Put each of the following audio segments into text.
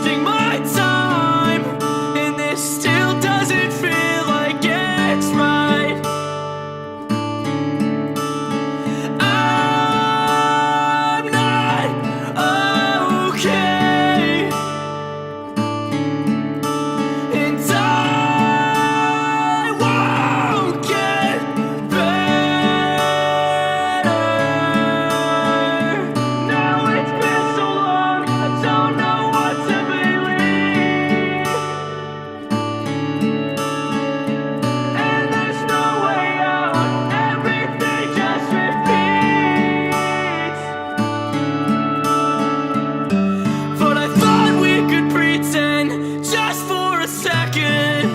wasting my time, and this still doesn't feel like it's right. I'm not okay, and I won't get better. Now it's been so long, I don't know what to believe, and there's no way out, everything just repeats. But I thought we could pretend just for a second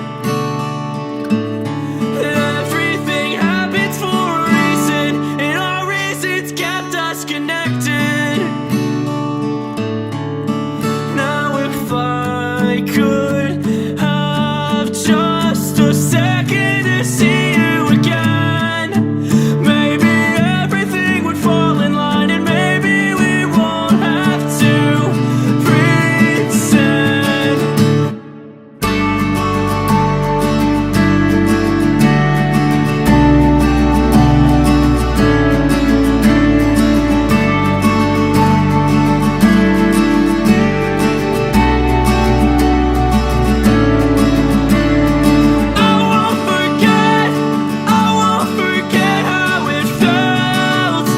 that everything happens for a reason, and our reasons kept us connected. Now if I could have just a second to see you again, maybe everything would fall in line, and maybe we won't have to pretend. I won't forget how it felt,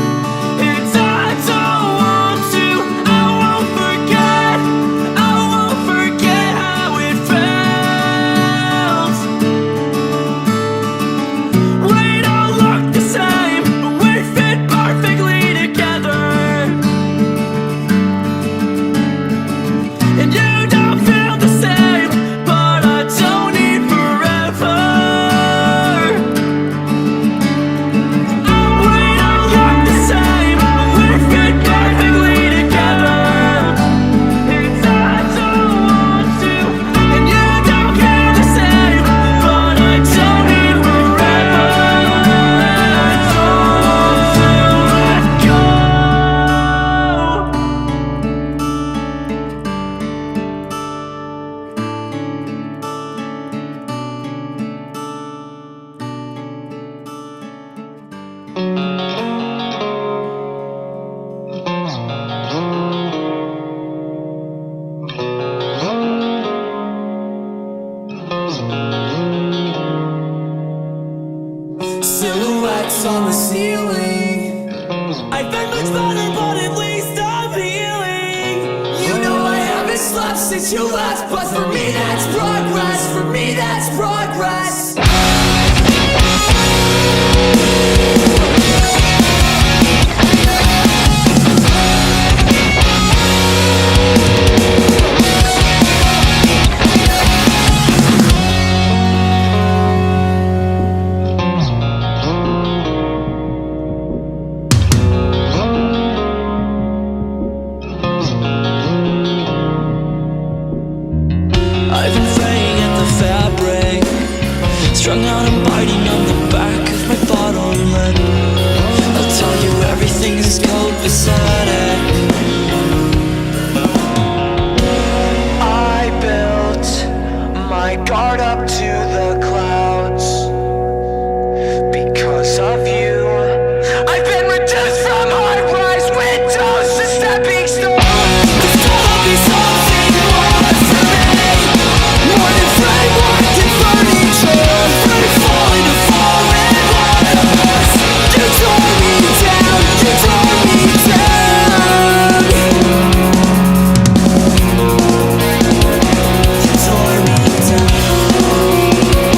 and I don't want to. I won't forget how it felt. We don't look the same, but we fit perfectly together, and you don't feel the same, but I don't need forever. We don't look the same, but we fit perfectly together, and I don't want to. And you don't feel the same, but I don't need forever. Silhouettes on the ceiling. I've been much better, but at least I'm healing. You know I haven't slept since you left, but for me that's progress. For me that's progress. I've been praying at the fabric, strung out and biting on the back of my bottom lip. I'll tell you everything is copacetic. I built my guard up to the clouds because of you. I've been reduced from high-rise windows to stepping stones. There's gotta be something more for me, more than framework and furniture. Free falling to fallen waters. You tore me down, you tore me down. You tore me down.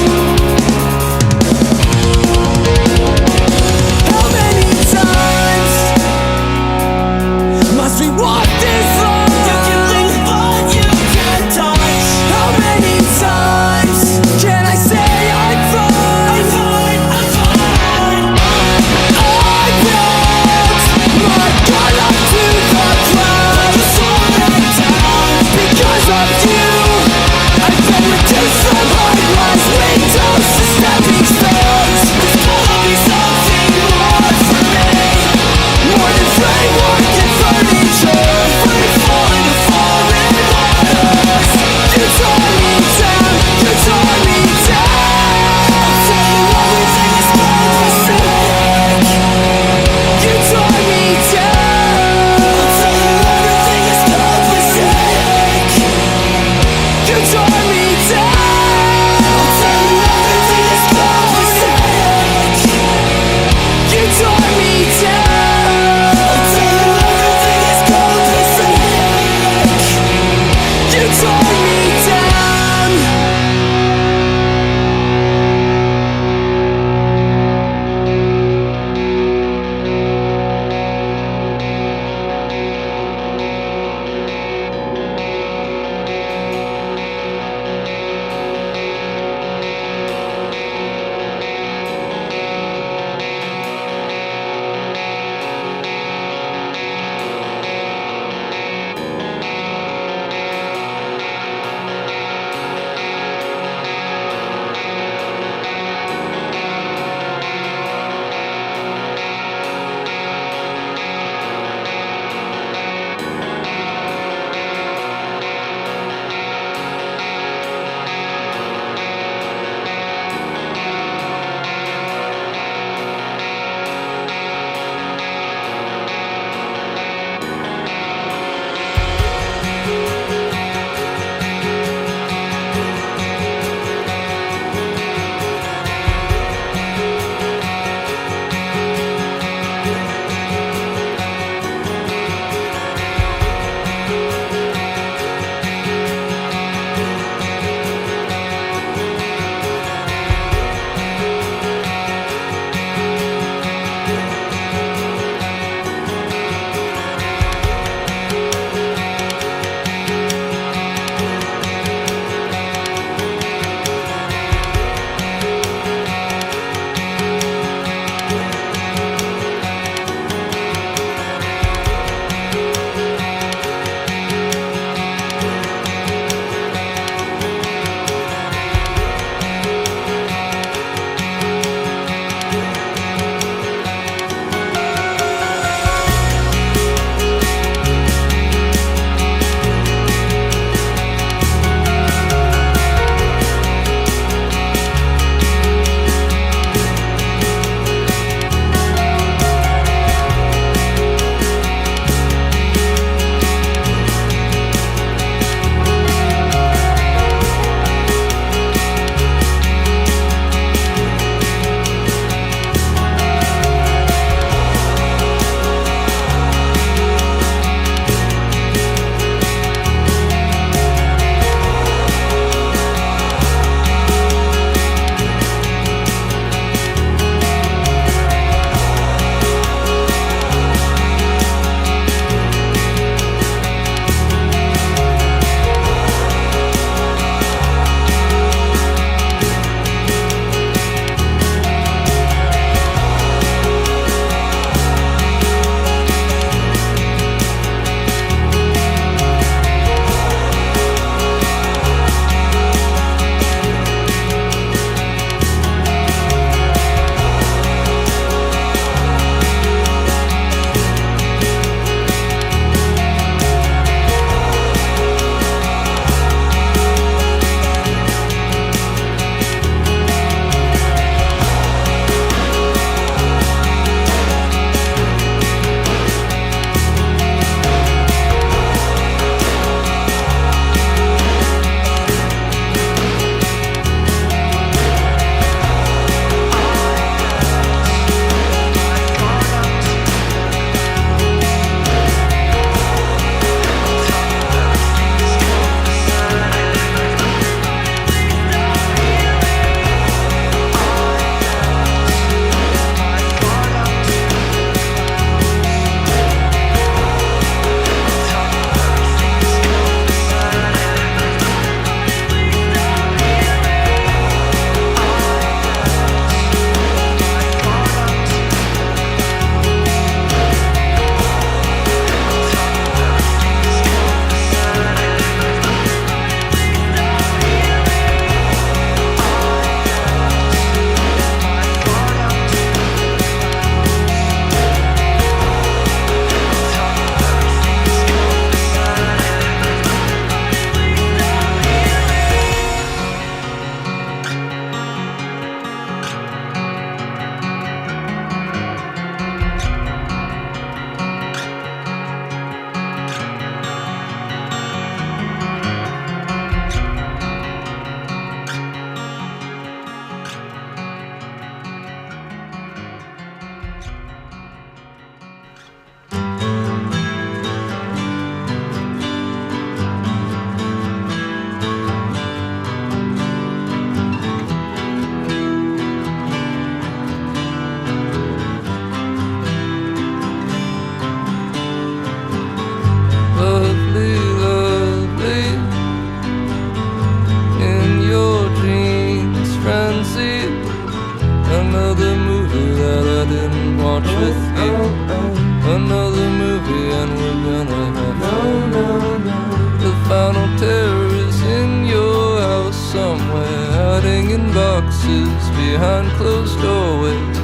living in boxes behind closed doorways,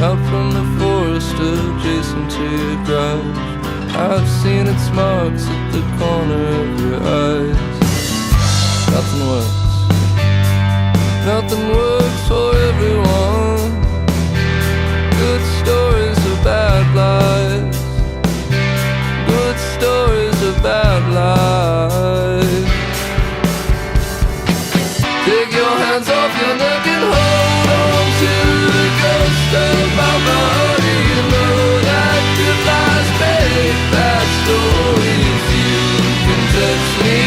out from the forest adjacent to your garage. I've seen its marks at the corner of your eyes. Nothing works. Nothing works for everyone. Good stories are bad lies. Good stories are bad lies. Take your hands off your neck and hold on to the ghost of my body. You know that goodbyes make bad stories. You can text me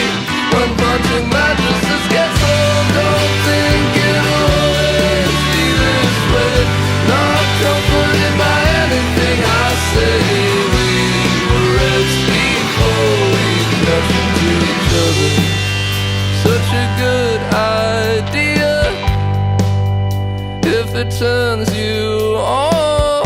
when punching mattresses gets old. Don't think it'll always be this way. Not comforted by anything I say. We were rich before we crashed into each other. Such a good idea if it turns you on.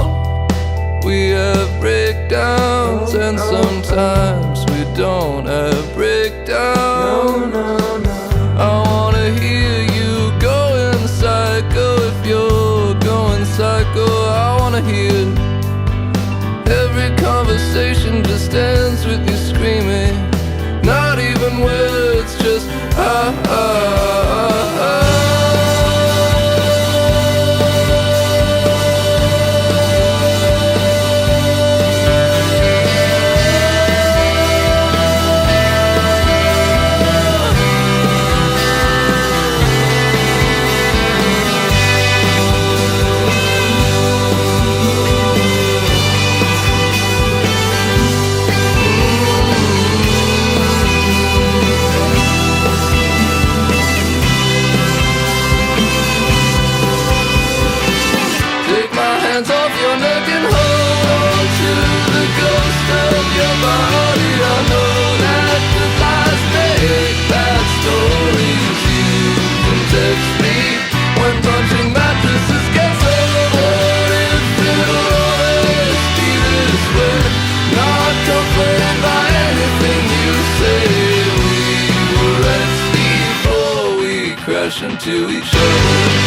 We have breakdowns and sometimes we don't have breakdowns. I wanna hear you going psycho if you're going psycho. I wanna hear every conversation just ends with you screaming. Not even words, just ah ah ah ah. Hands off your neck and hold on to the ghost of your body. I know that goodbyes make bad stories. You can text me when punching mattresses gets old. What if it'll always be this way? Not comforted by anything you say. We were rats before we crash into each other.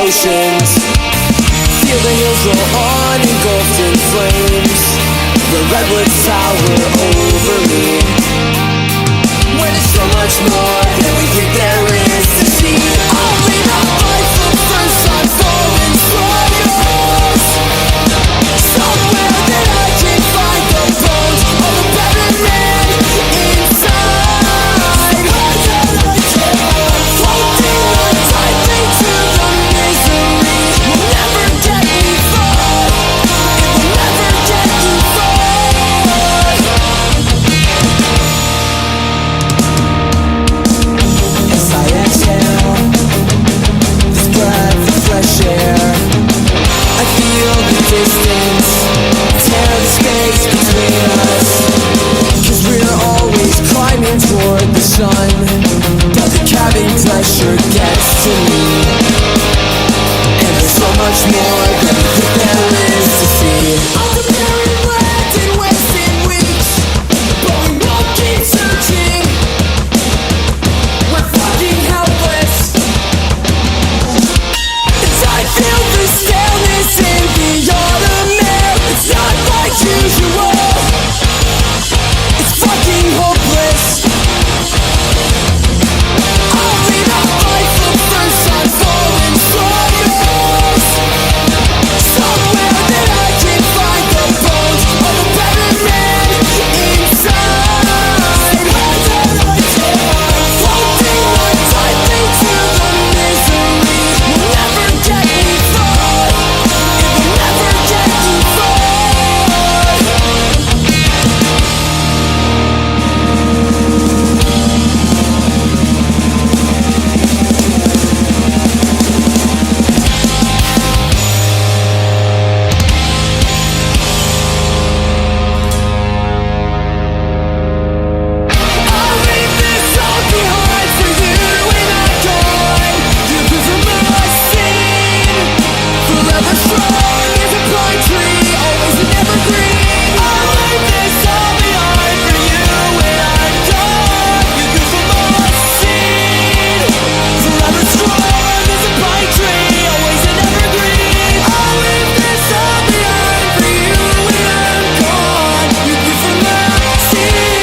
oceans. feel the hills roll on, engulfed in flames. The redwoods tower over me, where there's so much more than we think there is to see. Only the fight for first time falling fires. Somewhere that I can find the bones of a better man inside. Floating on tightly to the misery will never get me far. It will never get you far. As I exhale this breath of fresh air, I feel the distance tear the space between us. 'Cause we're always climbing toward the sun, but the cabin pressure gets to me. And there's so much more than we think there is to see. All the barren land and wasted weeks, but we won't keep searching. We're fucking helpless. I feel the staleness in the autumn air. It's not like usual. It's fucking hopeless. Only the fight for first time fallen fires. Somewhere that I can find the bones of a better man inside. Floating on tightly to the misery will never get me far. It will never get you far. I'll leave this all behind for you when I'm gone. You could remember seen. Forever strong as a pine tree, always an evergreen. I'll leave this all behind for you when I'm gone. You could remember seen. Forever strong as a pine tree, always an evergreen. I'll leave this all behind for you when I'm gone. You could remember seen.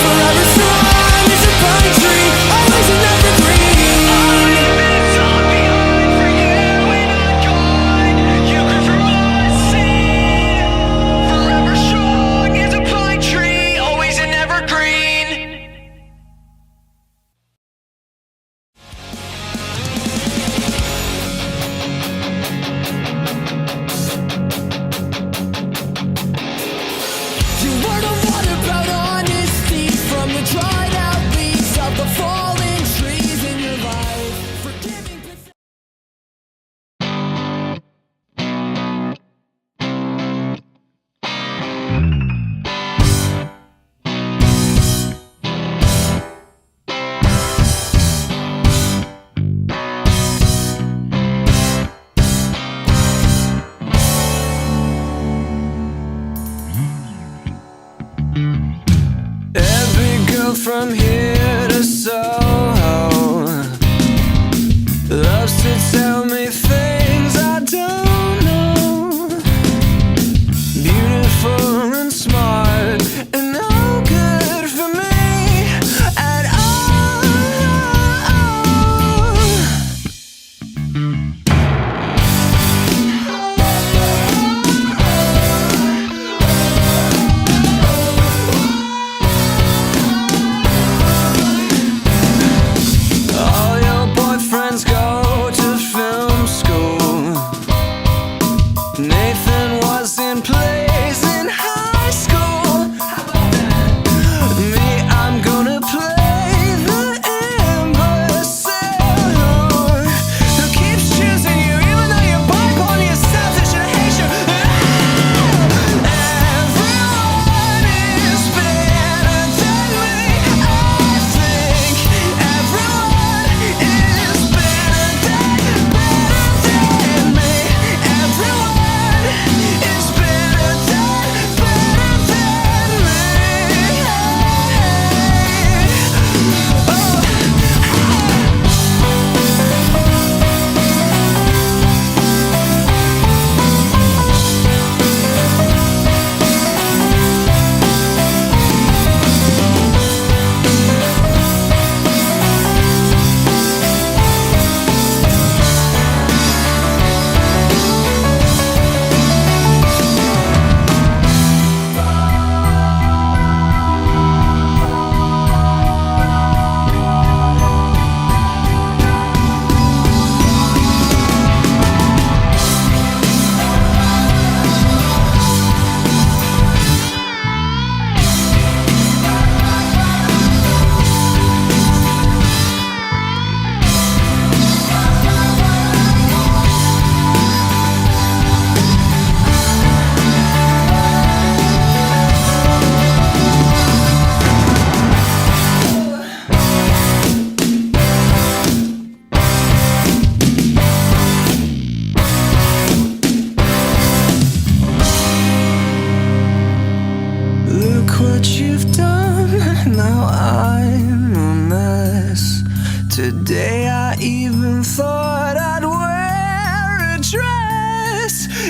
Forever strong as a pine tree, always an evergreen. I'll leave this all behind for you when I'm gone. You could remember seen. Forever strong as a pine tree, always an evergreen. You learn a lot about honesty from the dried out leaves of the fallen trees in your life. Forgiving every girl from here to Soho loves to tell me things I don't know. Beautiful and smart and no good for me at all.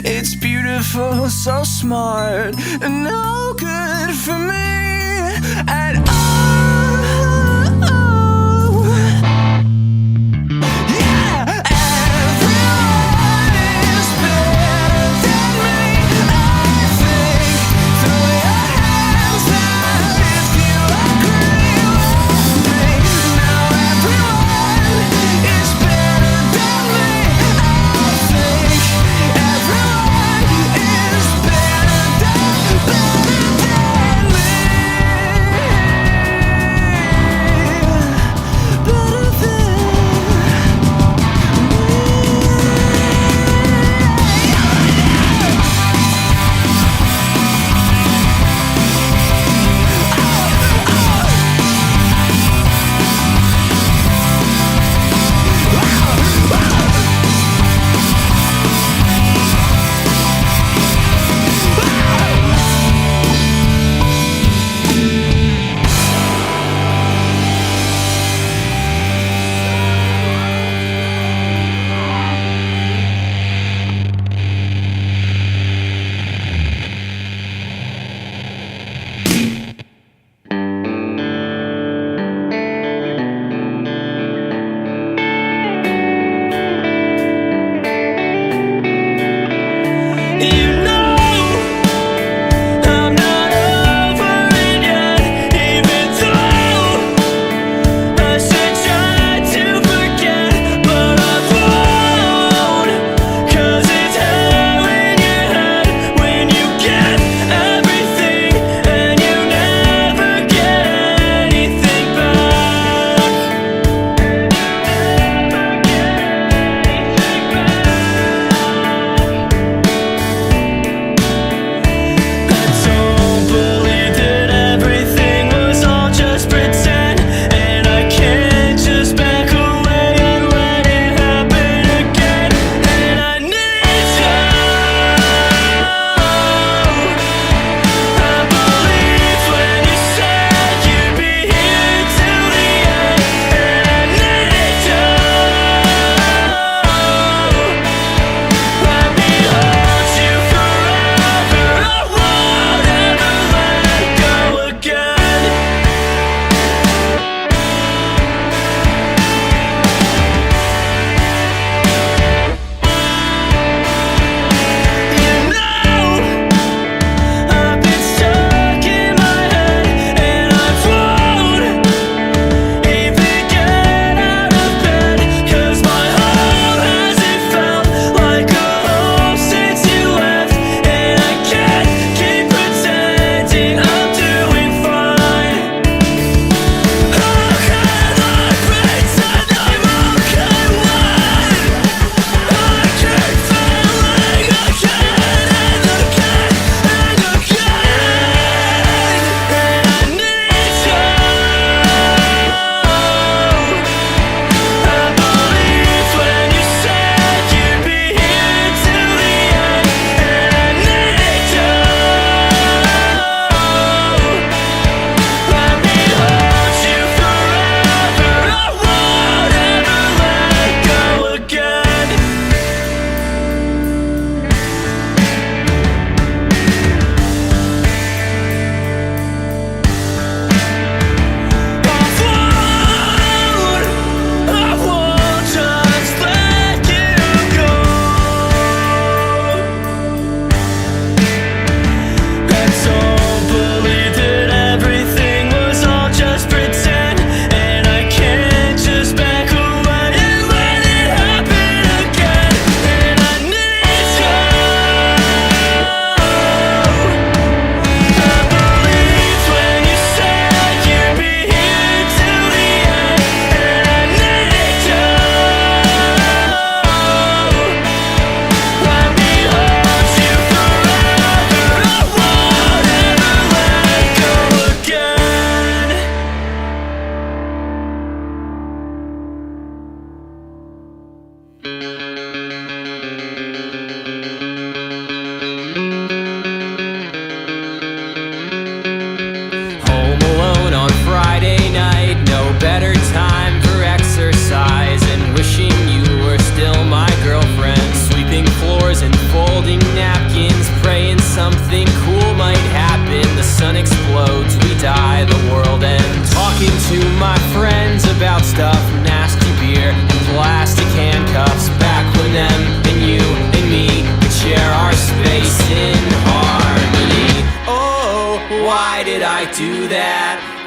It's beautiful, so smart, and no good for me at all. Yeah, everyone is better than me. I think throw your hands up if you agree with me. Now everyone is better than me. I think everyone is better than me.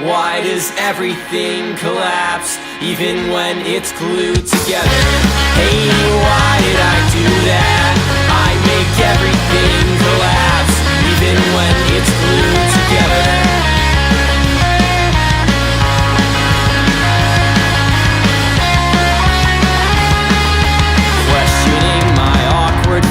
Why does everything collapse even when it's glued together? Hey, why did I do that? I make everything collapse even when it's glued together.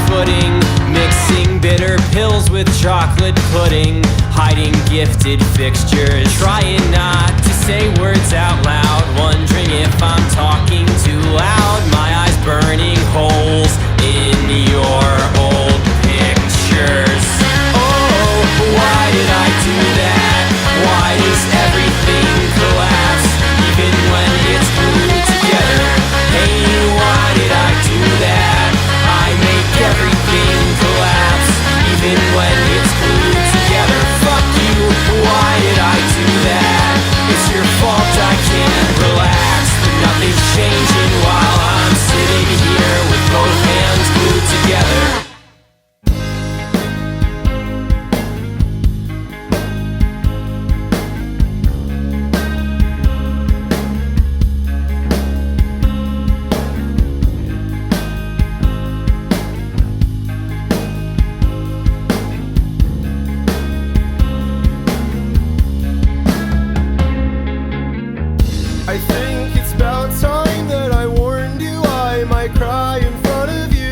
Footing, mixing bitter pills with chocolate pudding, hiding gifted fixtures, trying not to say words out loud, wondering if I'm talking too loud, my eyes burning holes in your old pictures. Oh, why did I do that? Why does everything collapse even when it's glued together? Hey, why did I do that? I make everything collapse even when it's glued together. Fuck you, why did I do that? It's your fault I can't relax, but nothing's changing while I'm sitting here with both hands glued together. I think it's about time that I warned you I might cry in front of you.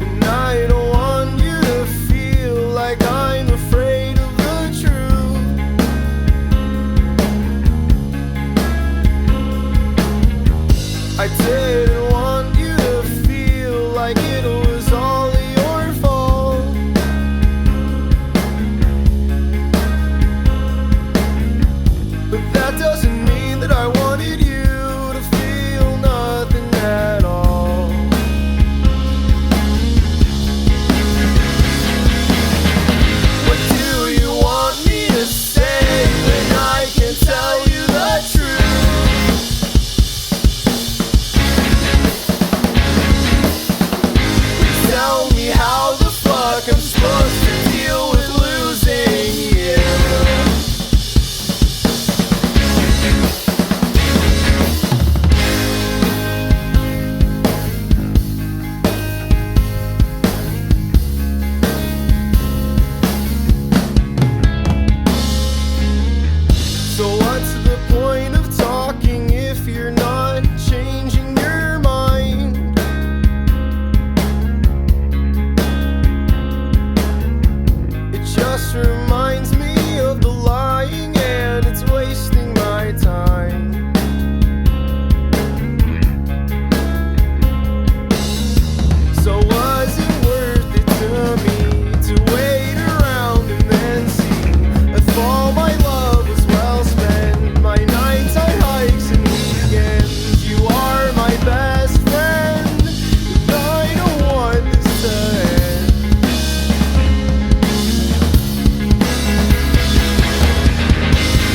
And I don't want you to feel like I'm afraid of the truth. I didn't want you to feel like it was all your fault. But that doesn't mean that I wanted you to feel nothing at all. What do you want me to say when I can't tell you the truth? Tell me how the fuck I'm supposed to deal with losing you. So what's the point of talking if you're not changing your mind? It just reminds me of the lying and it's wasting my time. So was it worth it to me to wait around and then see if all my love was well spent? My nighttime hikes and weekends, you are my best friend, and I don't want this to end.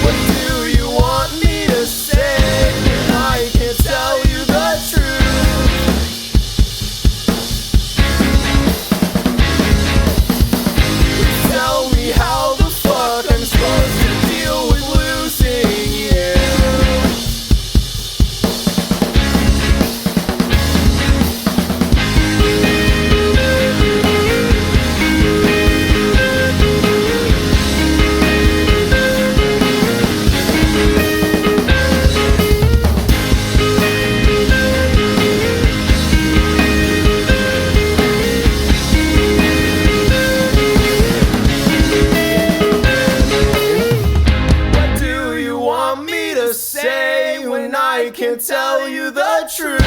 What do you want me to say when I can't tell you the truth? Tell me how the fuck I'm supposed to deal with losing you. What do you want me to say when I can't tell you the truth?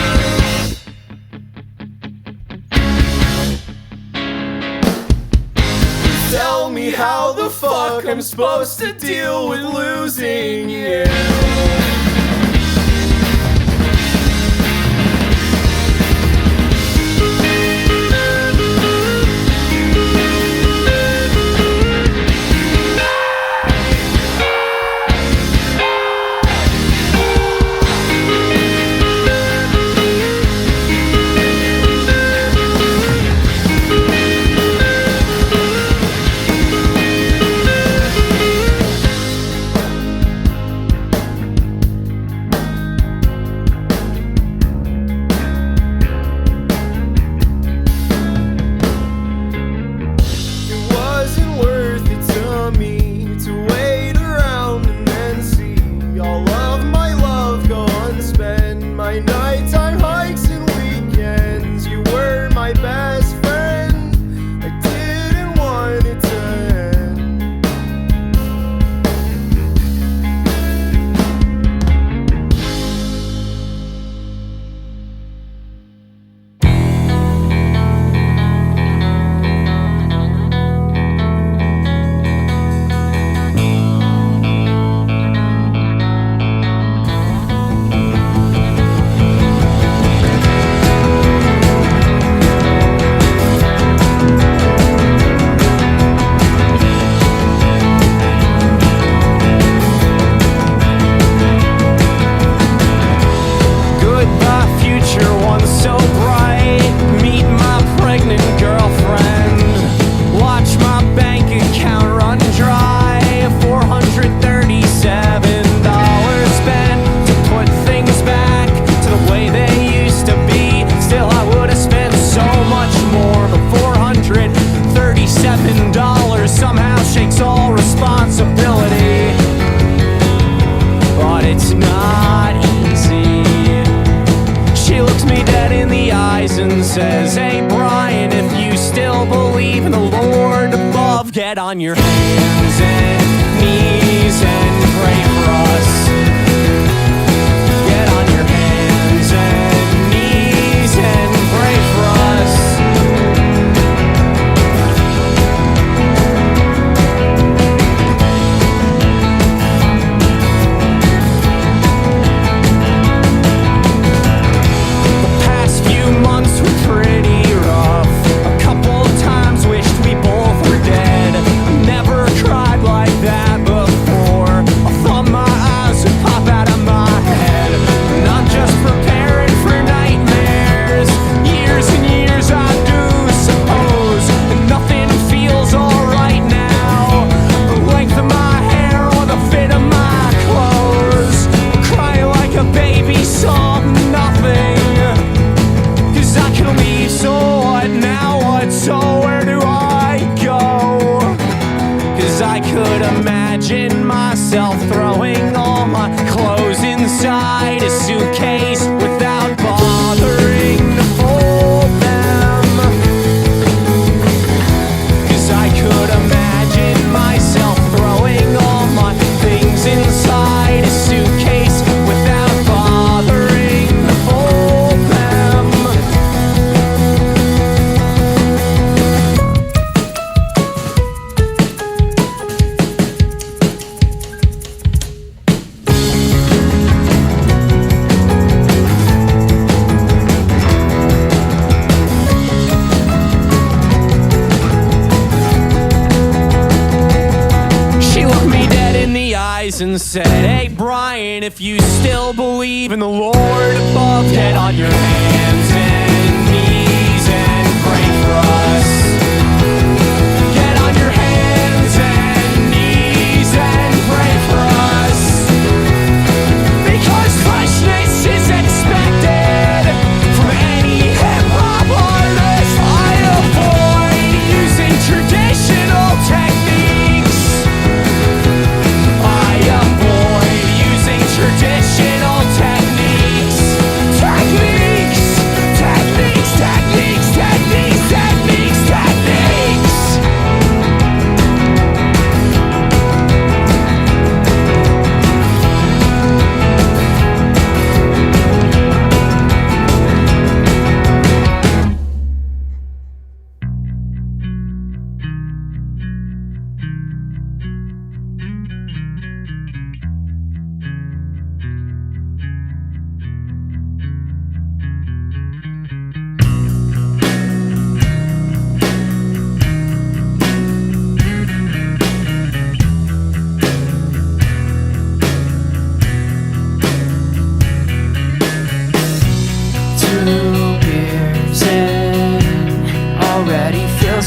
Tell me how the fuck I'm supposed to deal with losing you. and says, "Hey Brian, if you still believe in the Lord above, get on your hands and knees and pray for us. Get on your hands and knees and pray for us." Months were pretty rough. A couple of times wished we both were dead. Never cried like that before. I thought my eyes would pop out of my head. And I'm just preparing for nightmares. Years and years I do suppose. And nothing feels alright now. The length of my hair or the fit of my clothes. I cry like a baby, saw nothing. I can leave, so what now? What? So where do I go? 'Cause I could imagine myself throwing all my clothes inside a suitcase without bothering to fold them. 'Cause I could imagine myself throwing all my things inside a suitcase without bothering to fold them. And said, "Hey Brian, if you still believe in the Lord above, get on your hands and knees and pray for us. Get on your hands and knees and pray for us. Because freshness is expected from any hip-hop artist. I avoid using traditional techniques. I avoid using traditional techniques. Techniques! Techniques! Techniques! Techniques! Techniques! Techniques!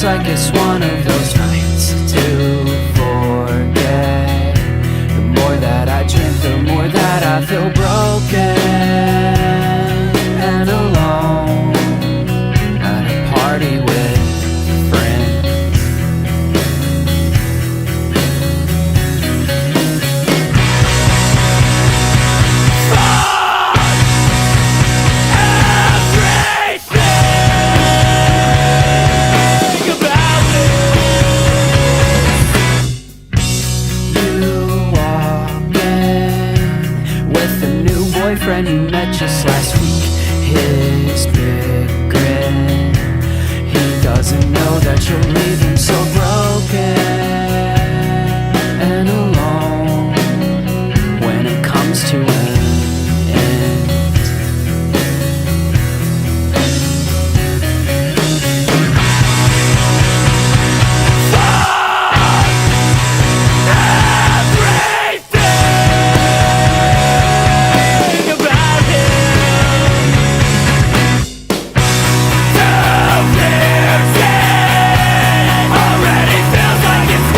Like it's one of those nights to forget. The more that I drink, the more that I feel broken and alone at a party with friends. Friend you met just last week, his big grin. He doesn't know that you'll leave him so broken and alone when it comes to an end. Already feels like it's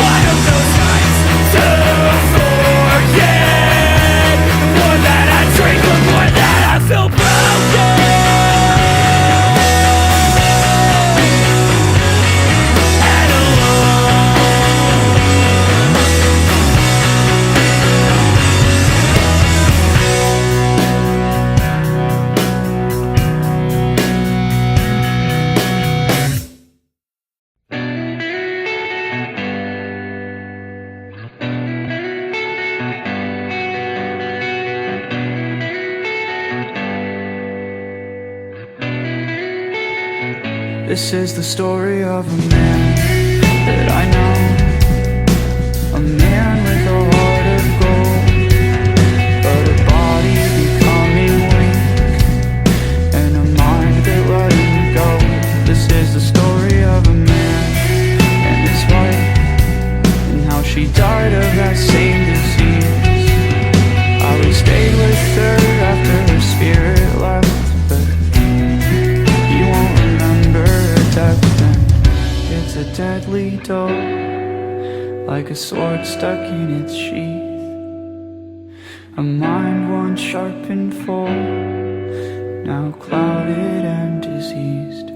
This is the story of a man that I know, a man with a heart of gold, but a body becoming weak, and a mind that let him go. This is the story of a man and his wife, and how she died of that same disease. How he stayed with her after her spirit left, but he won't remember her death. And it's a deadly dull, like a sword stuck in its sheath, a mind once sharp and full, now clouded and diseased.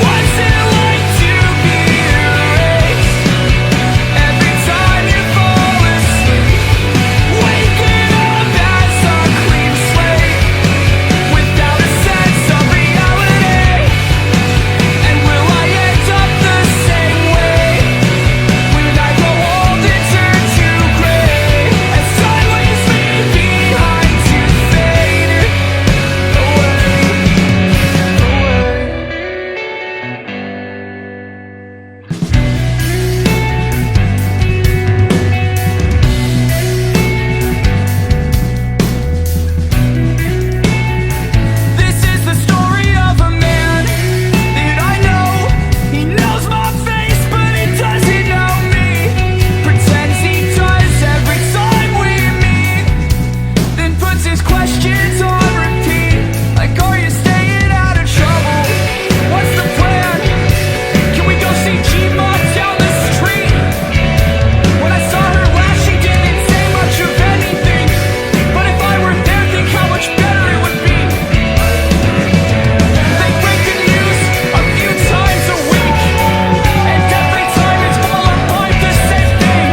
What's it like to be erased? Every time you fall asleep, waking up as a clean slate, without a sense of reality. And will I end up the same way? When I grow old and turn to gray, as time leaves me behind to fade away. This is the story of a man that I know. He knows my face, but he doesn't know me. Pretends he does every time we meet, then puts his questions on repeat. Like, are you staying out of trouble? What's the plan? Can we go see G-Ma down the street? When I saw her last, she didn't say much of anything, but if I were there, think how much better it would be. They break the news a few times a week, and every time it's followed by the same thing.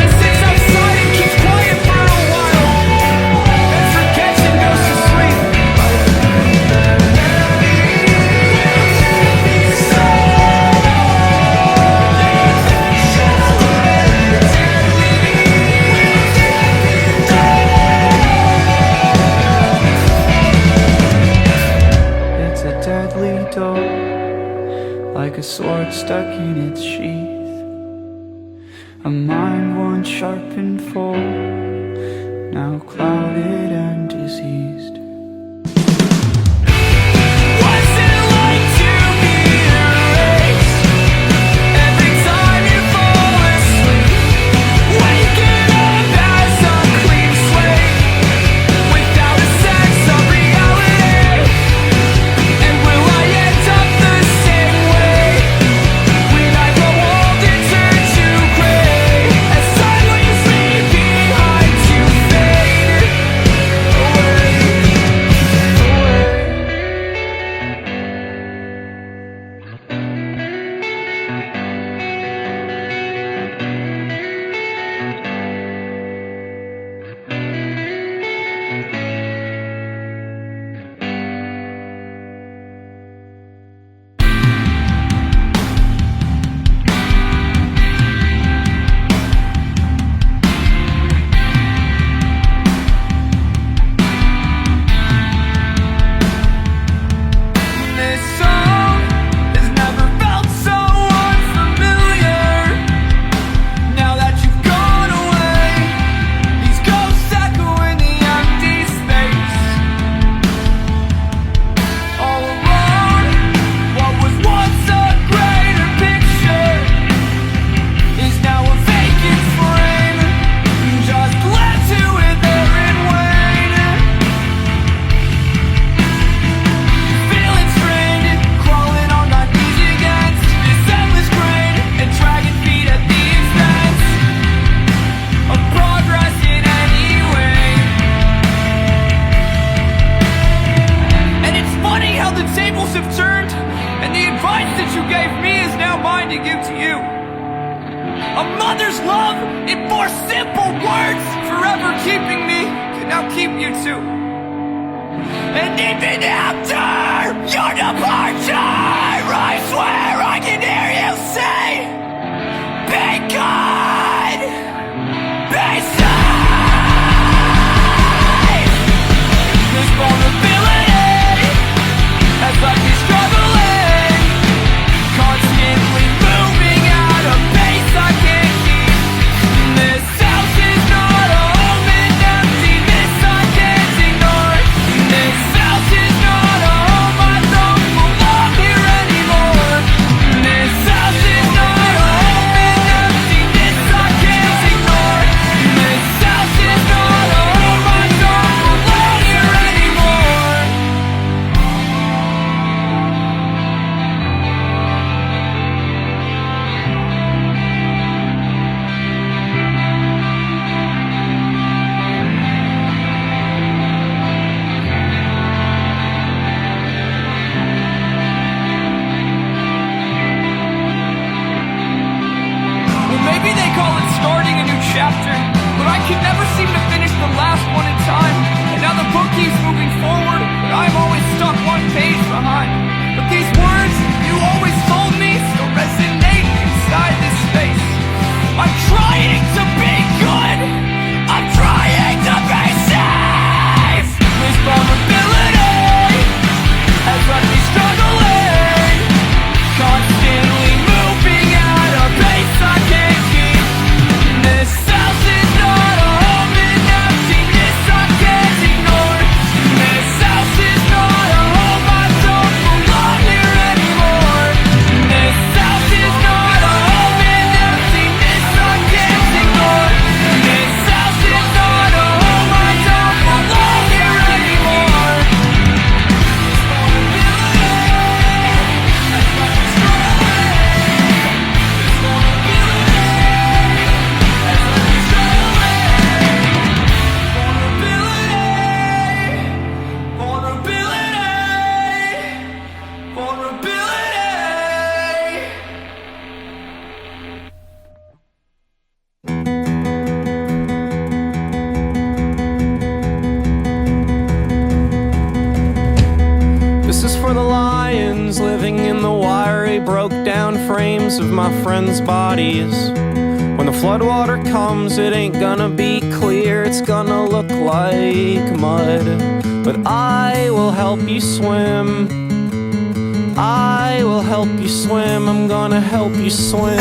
He sits outside and keeps quiet for a while, and forgets and goes to sleep. It's a deadly dull, like a sword stuck in its sheath, a mind once sharp and full, now clouded and diseased. What's it like to be erased? Every time you fall asleep, waking up as a clean slate, without a sense of reality. And will I end up the same way? When I grow old and turn to gray, as time leaves me behind to fade away. This song has never felt so unfamiliar. Now that you've gone away, these ghosts echo in the empty space. All alone, what was once a greater picture is now a vacant frame, just left to wither and wane. Feeling strained, crawling on my knees against this endless grain, and dragging feet at the expense of progress in any way. And it's funny how the tables have turned, and the advice that you gave me is now mine to give to you. A mother's love in 4 simple words, forever keeping me, can now keep you too. And even after your departure, I swear I can hear you say, be good, be safe. This vulnerability has days living in the wiry, broke down frames of my friends' bodies. When the floodwater comes, it ain't gonna be clear, it's gonna look like mud. But I will help you swim. I will help you swim. I'm gonna help you swim.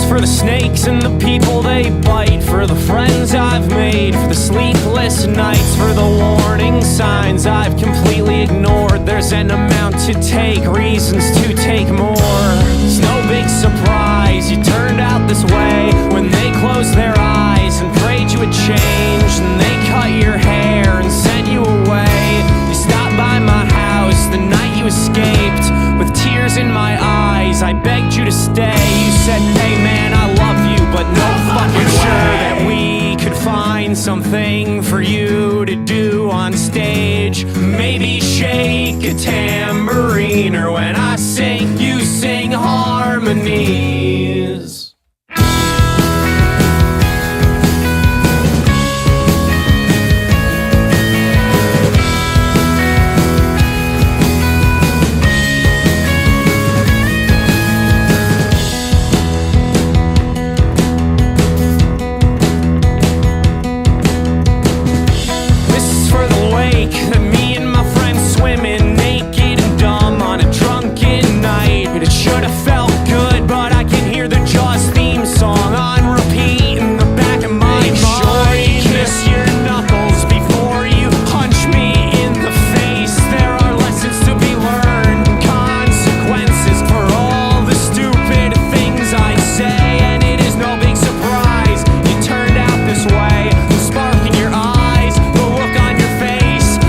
For the snakes and the people they bite, for the friends I've made, for the sleepless nights, for the warning signs I've completely ignored. There's an amount to take, reasons to take more. It's no big surprise you turned out this way when they closed their eyes and prayed you would change, and they cut your hair and sent you away. You stopped by my house the night you escaped. With tears in my eyes, I begged you to stay. You said, hey man, I love you, but no fucking sure that we could find something for you to do on stage. Maybe shake a tambourine, or when I sing, you sing harmonies. That me and my friends swim in, naked and dumb on a drunken night. It should have felt good, but I can hear the Jaws theme song on repeat in the back of my mind. Sure you kiss your knuckles before you punch me in the face. There are lessons to be learned, consequences for all the stupid things I say, and it is no big surprise you turned out this way. The spark in your eyes, the look on your face.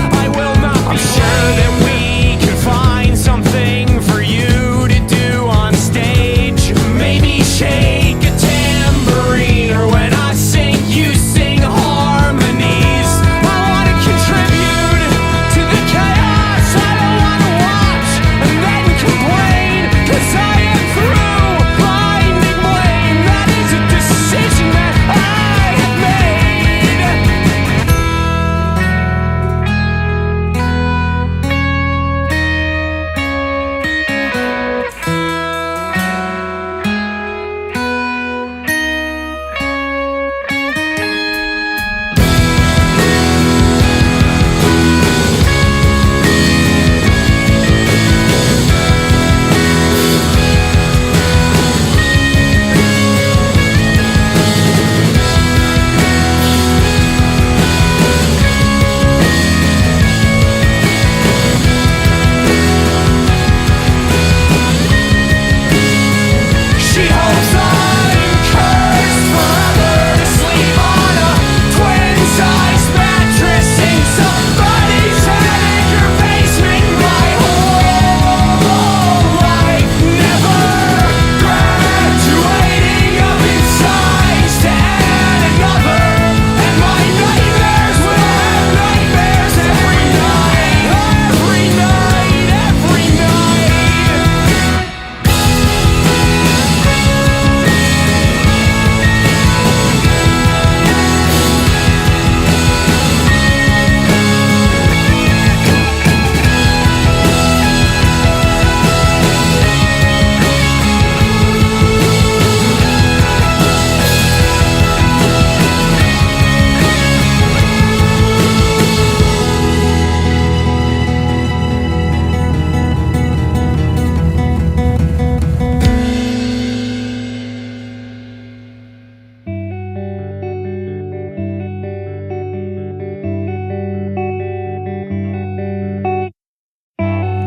I'm sure that we can find something for you to do on stage. Maybe shake a tambourine, or when I sing, you sing harmonies. I wanna contribute to the chaos. I don't wanna watch and then complain, 'cause I am through finding blame. That is a decision that I have made. She hopes I'm cursed forever to sleep on a twin-size mattress in somebody's attic or basement my whole life. Never graduating up in size to add another, and my nightmares will have nightmares every night, every night, every night.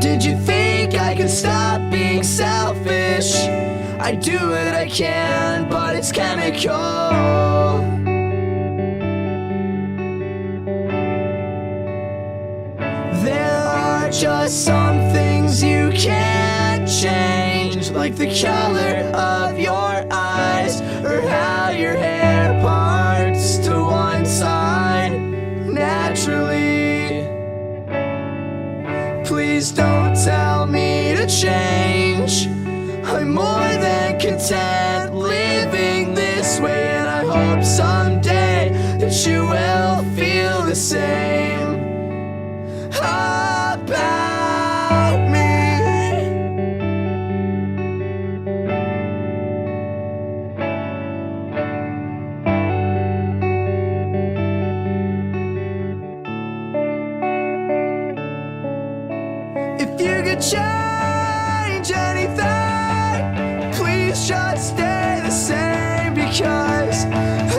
Did you think I could stop being selfish? I do what I can, but it's chemical. There are just some things you can't change, like the color of your eyes, or how your hair parts to one side naturally. Please don't tell me to change. I'm more than content living this way, and I hope someday that that you will feel the same about me. If you could change anything, please just stay the same, because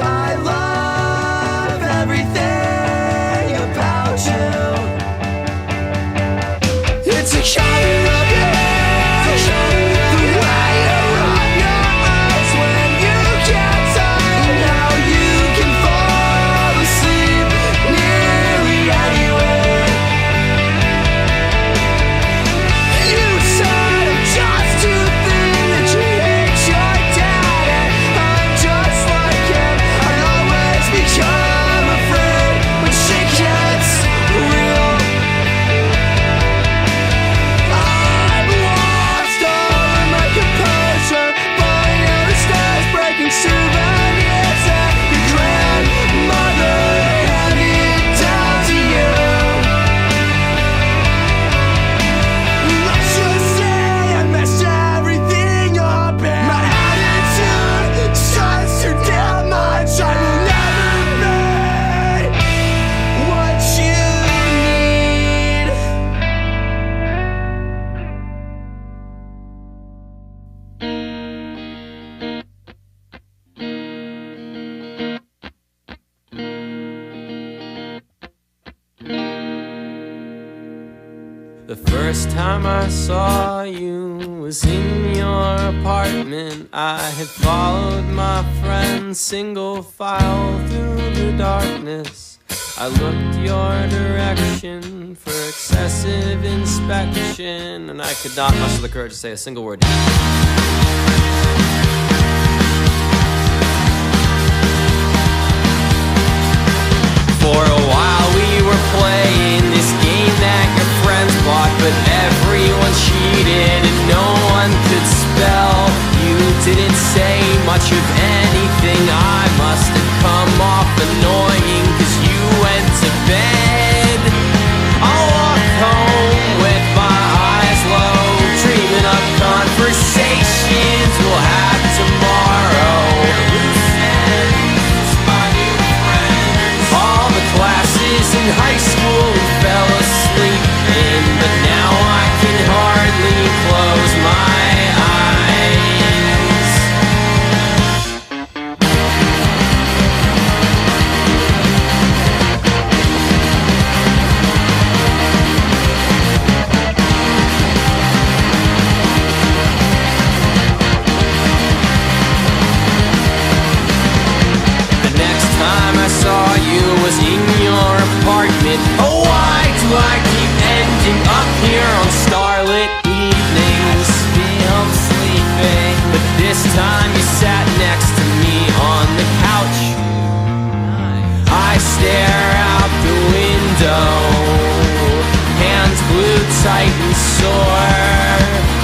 I love everything about you. It's a color of your hair, the way you rub your eyes when you can't tell how you can fall asleep nearly anywhere. You said I'm just too thin, that you hate your dad, and I'm just like him. I always become afraid when shit gets real. I've lost all of my composure, falling down the stairs, breaking souvenirs that your grandmother handed down to you. Let's just say I messed everything up, and my attitude starts to damn much. I will never be what you need. The first time I saw you was in your apartment. I had followed my friend single file through the darkness. I looked your direction for excessive inspection, and I could not muster the courage to say a single word. For a while we were playing this game that your friends bought, but everyone cheated and no one could spell. You didn't say much of anything. I must have come off annoying, 'cause you went to bed. I'll walk home with my eyes low, dreaming of conversations we'll have tomorrow. All the classes in high school we fell asleep in, but now I can hardly close my eyes. The next time I saw you was in your apartment. Oh, why do I keep ending up here on starlit evenings? Still sleeping, but this time you sat next to me on the couch. I stare out the window, hands glued tight and sore,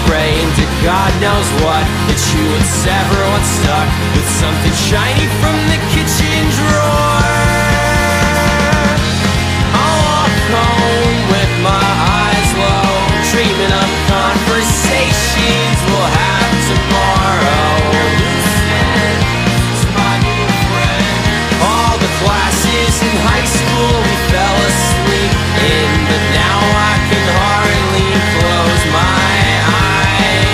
praying to God knows what, that you would sever what's stuck with something shiny from the kitchen drawer. I'll walk home with my eyes low, dreaming of conversations we'll have tomorrow. All the classes in high school we fell asleep in, but now I can hardly close my eyes.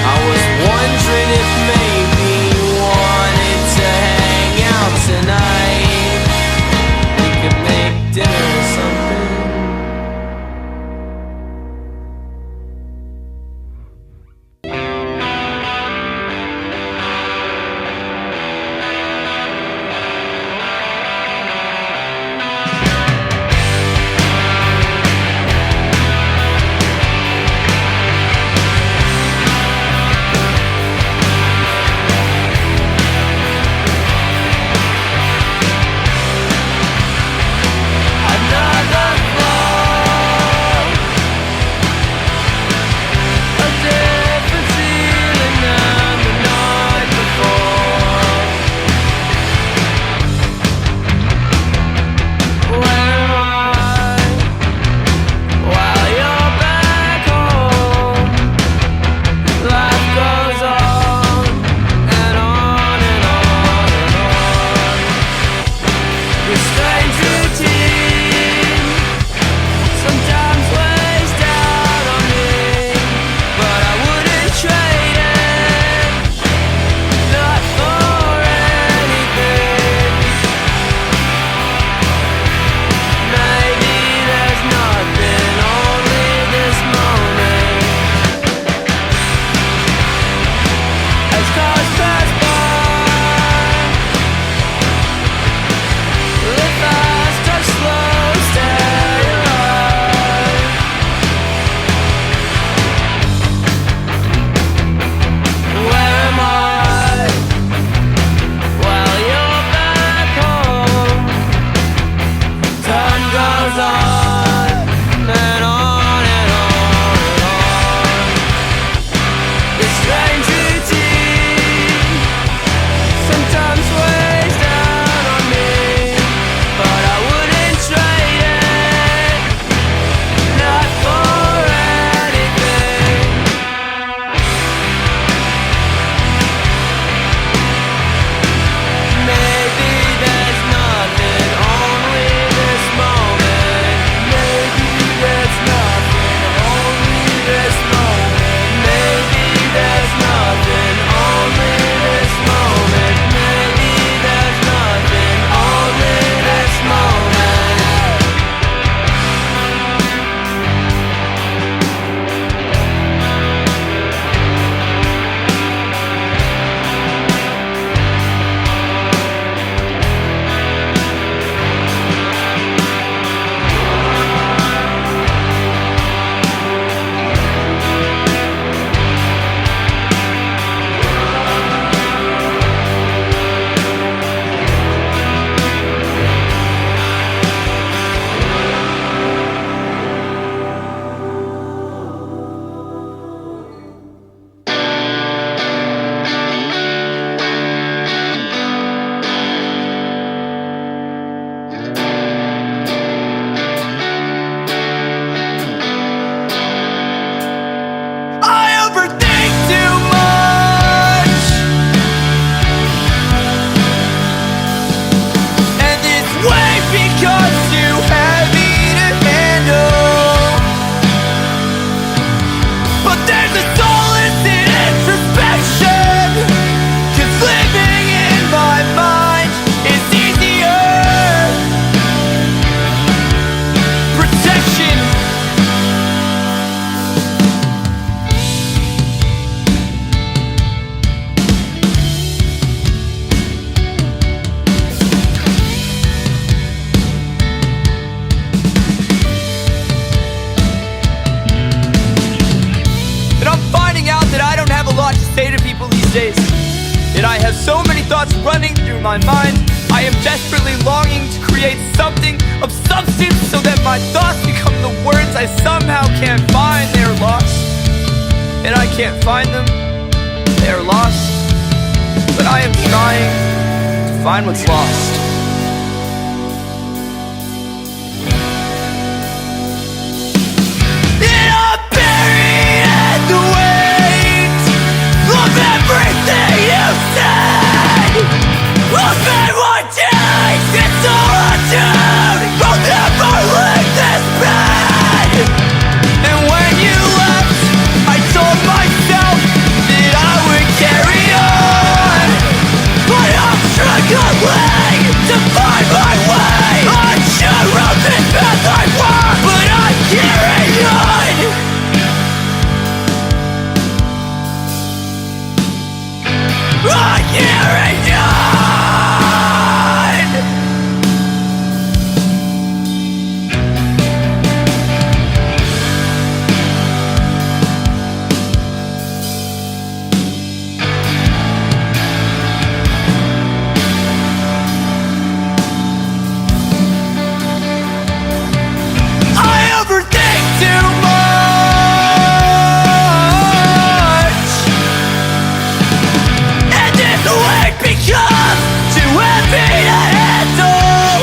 I was wondering if maybe you wanted to days. Yet I have so many thoughts running through my mind. I am desperately longing to create something of substance so that my thoughts become the words I somehow can't find. They are lost, and I can't find them. They are lost, but I am trying to find what's lost. And I'm buried in the weight of everything you said. I've been one days, it's all I do. I'll never leave this bed. And when you left, I told myself that I would carry on. But I'm struggling to find my way. I'm sure of this path I walk, but I'm carrying on. I'm carrying on. I overthink too much, and this weight becomes too heavy to handle.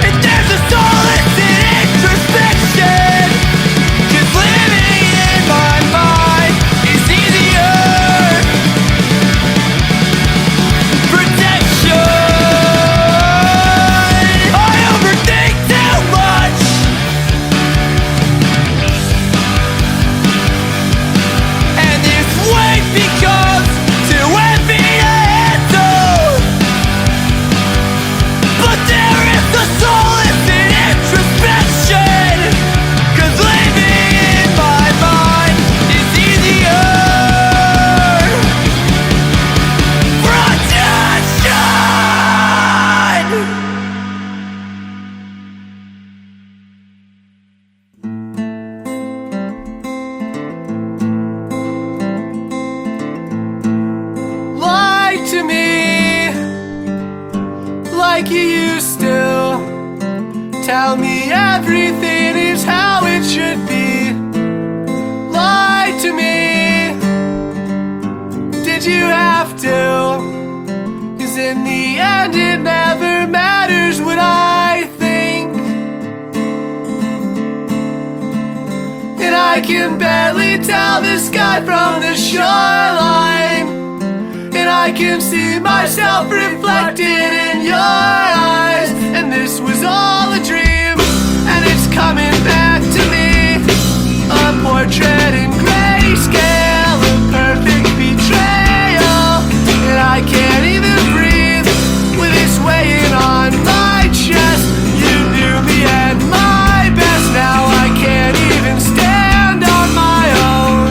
And there's a solace in introspection, 'cause living in my mind is easier. Protection. I overthink too much, and this weight becomes too heavy to handle. But there is a solace in introspection, 'cause living in my mind is easier. Protection. Lie to me like you used to. Tell me everything is how it should be. Lie to me. Did you have to? 'Cause in the end it never matters what I think. And I can barely tell the sky from the shoreline. And I can see myself reflected in your eyes. And this was all a dream, and it's coming back to me. A portrait in grayscale, a perfect betrayal. And I can't even breathe with this weighing on my chest. You knew me at my best, now I can't even stand on my own.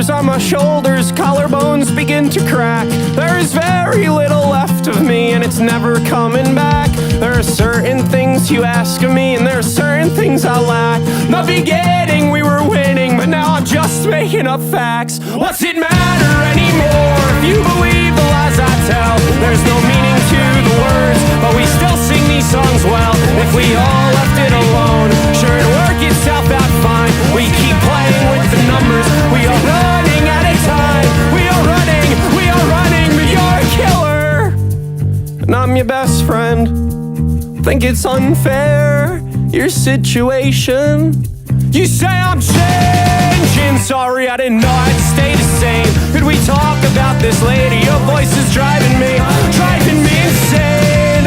on my shoulders, collarbones begin to crack. There is very little left of me, and it's never coming back. There are certain things you ask of me, and there are certain things I lack. The beginning we were winning, but now I'm just making making up facts. What's it matter anymore if you believe the lies I tell? There's no meaning to the words, but we still sing these songs well. If we all left it alone, sure it'd work itself out fine. We keep playing with the numbers, we are running out of time. We are running, but you're a killer. And I'm your best friend. Think it's unfair, your situation. You say I'm changing, sorry I didn't know I'd stay the same. Could we talk about this later? Your voice is driving me insane.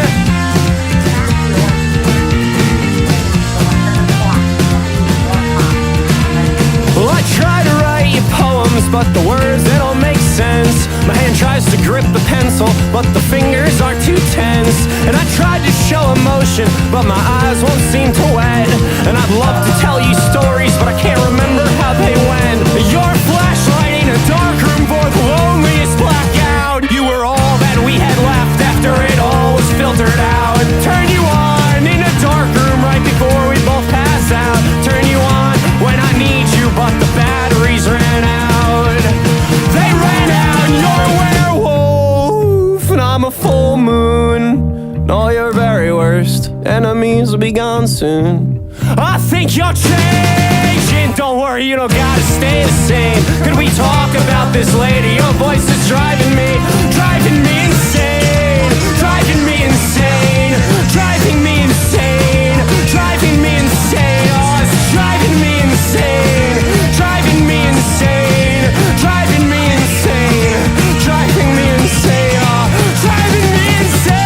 Well, I try to write you poems, but the words, they don't make sense. My hand tries to grip the pencil, but the fingers are too tense. And I tried to show emotion, but my eyes won't seem to wet. And I'd love to tell you stories, but I can't remember how they went. Your flashlight in a dark room for the loneliest blackout. You were all that we had left after it all was filtered out. Turn you on in a dark room right before we both pass out. Turn you on when I need you, but the batteries ran out. They ran out, you're a werewolf, and I'm a full moon. And all your very worst enemies will be gone soon. I think you're changing, don't worry, you don't gotta stay the same. Could we talk about this later? Your voice is driving me insane. Driving me insane, driving me insane, driving me insane. Oh, it's driving me insane, driving me insane, driving me insane, driving me insane. Oh, driving me insane.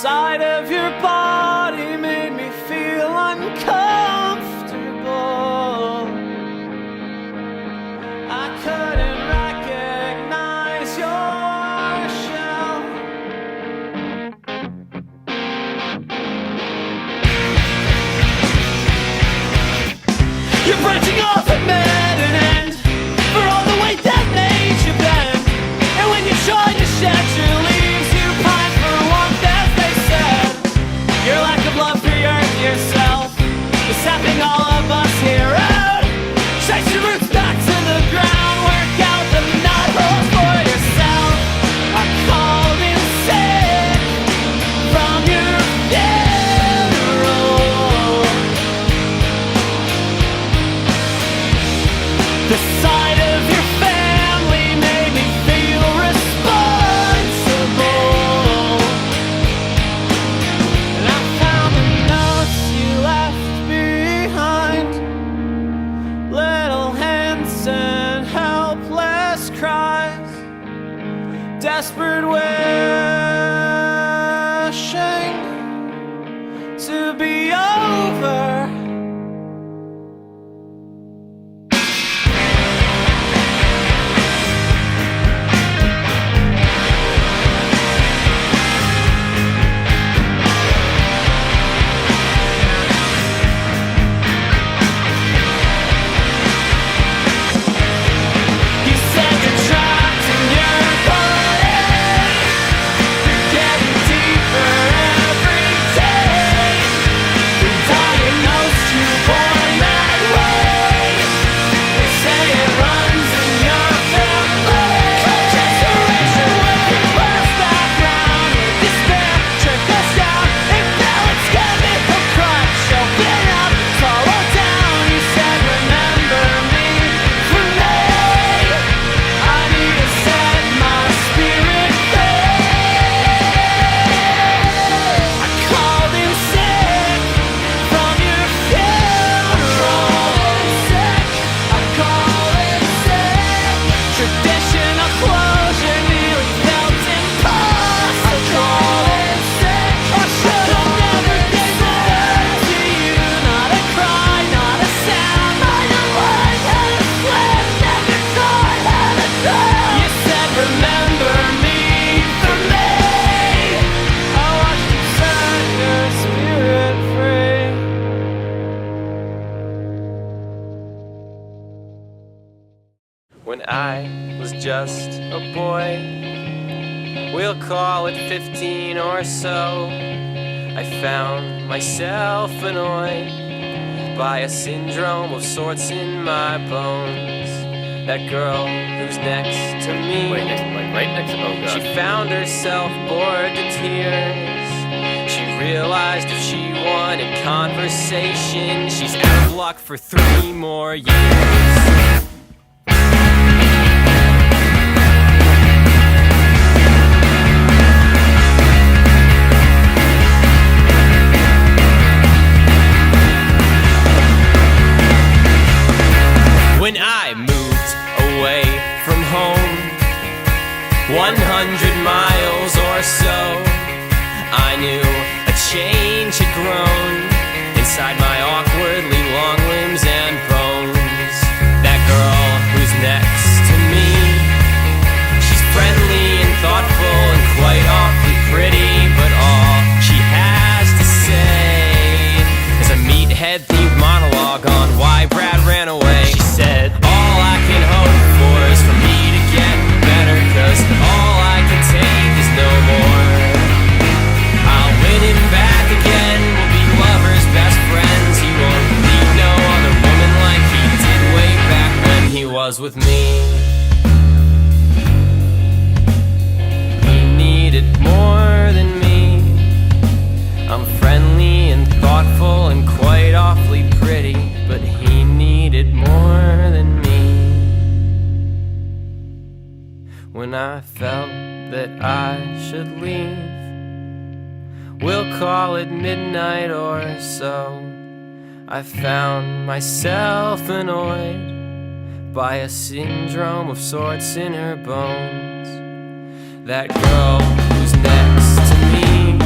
sight of your body made me feel uncomfortable. I couldn't recognize your shell. You're branching off at an end for all the weight that made you bend. And when you shine your shed your leaves, you pine for warmth as they said. Your lack of love for yourself is sapping all of us here out. Chase your roots back to the ground, work out the knot holes for yourself. I called in sick from your funeral. The sight of your family made me feel responsible. And I found the notes you left behind, little hints and helpless cries, desperate wishing to be over. You said you're trapped in your body. You're getting deeper every day. You diagnosed you born that way. They say it runs in your family. Generation with your first background, with despair, tricked us down. Imbalance, chemical crutch, open up, follow down. You said remember me for me. I need to set my spirit free. I called in sick from your funeral. I called in sick. Traditional closure nearly felt impossible. I called in sick. I should have never given birth to you. Not a cry, not a sound. Not a word, not a slip. Never thought how to drown. You said remember me for me. I watched you set your spirit free. When I was just a boy, we'll call it 15 or so, I found myself annoyed by a syndrome of sorts in my bones. That girl who's next to me, right next to, oh god. she found herself bored to tears. She realized if she wanted conversation, she's out of luck for 3 more years. When I moved away from home, 100 miles or so, I knew a change had grown inside my awkwardly long limbs and bones. That girl who's next to me, she's friendly and thoughtful and quite awfully pretty, but all she has to say is a meathead-themed monologue on why Brad ran away. She said, all I can hope for is for me to get better, 'cause all I can take is no more. I'll win him back again, we'll be lovers, best friends. He won't need no other woman like he did way back when he was with me. He needed more than me. I'm friendly and thoughtful and quite awfully pretty, but he needed more than me. When I felt that I should leave, we'll call it midnight or so, I found myself annoyed by a syndrome of sorts in her bones. That girl who's next to me,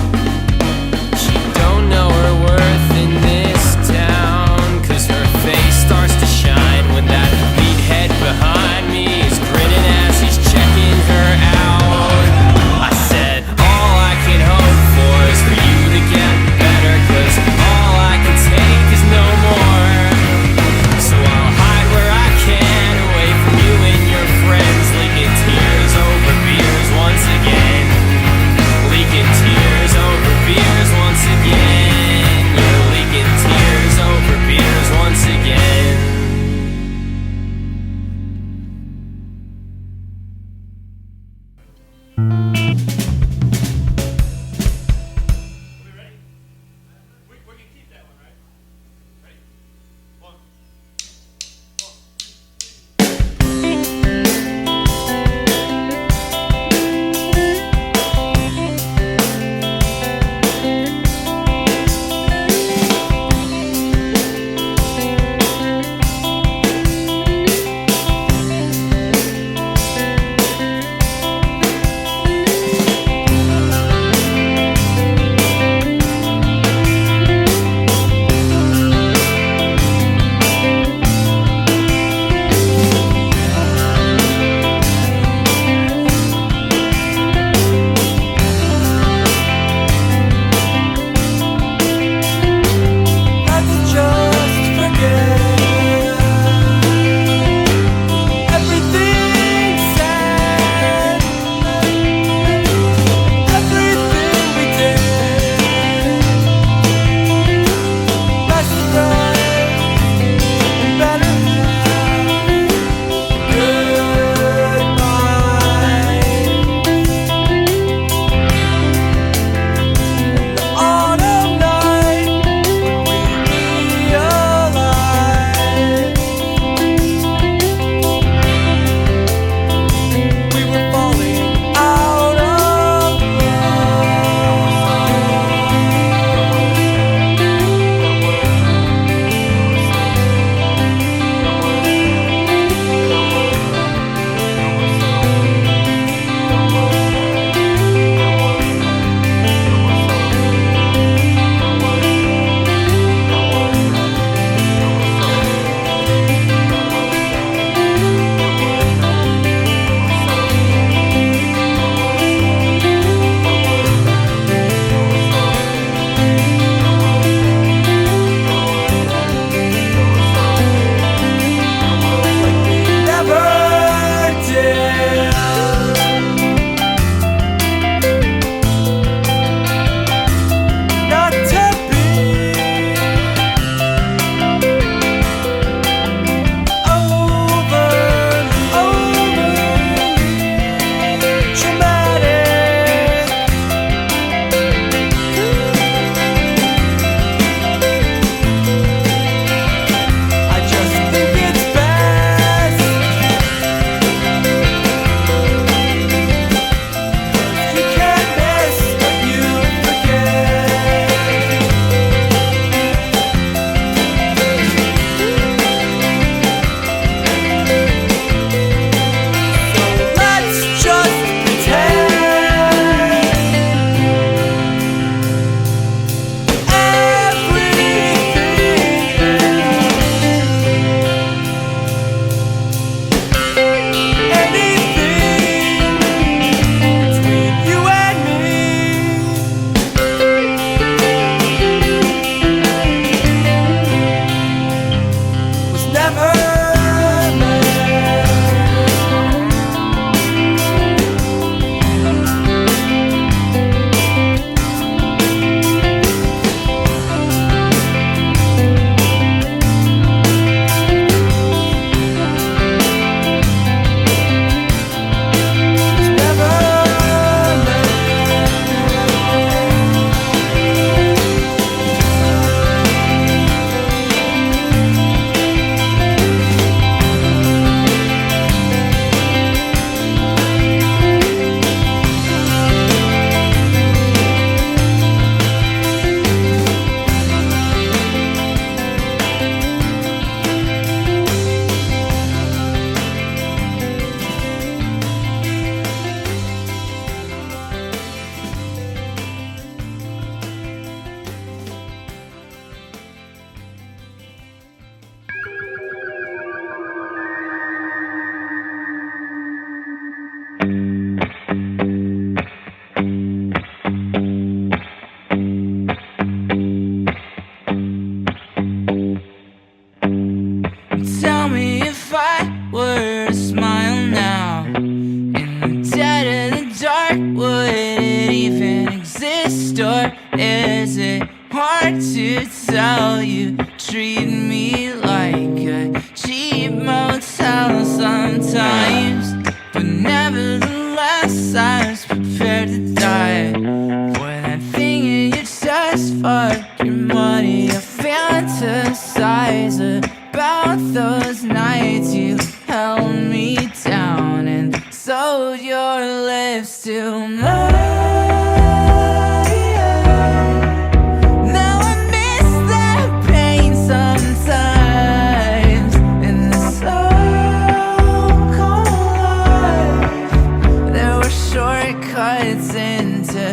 lips to mine. Now I miss that pain sometimes in the so-called life. There were shortcuts into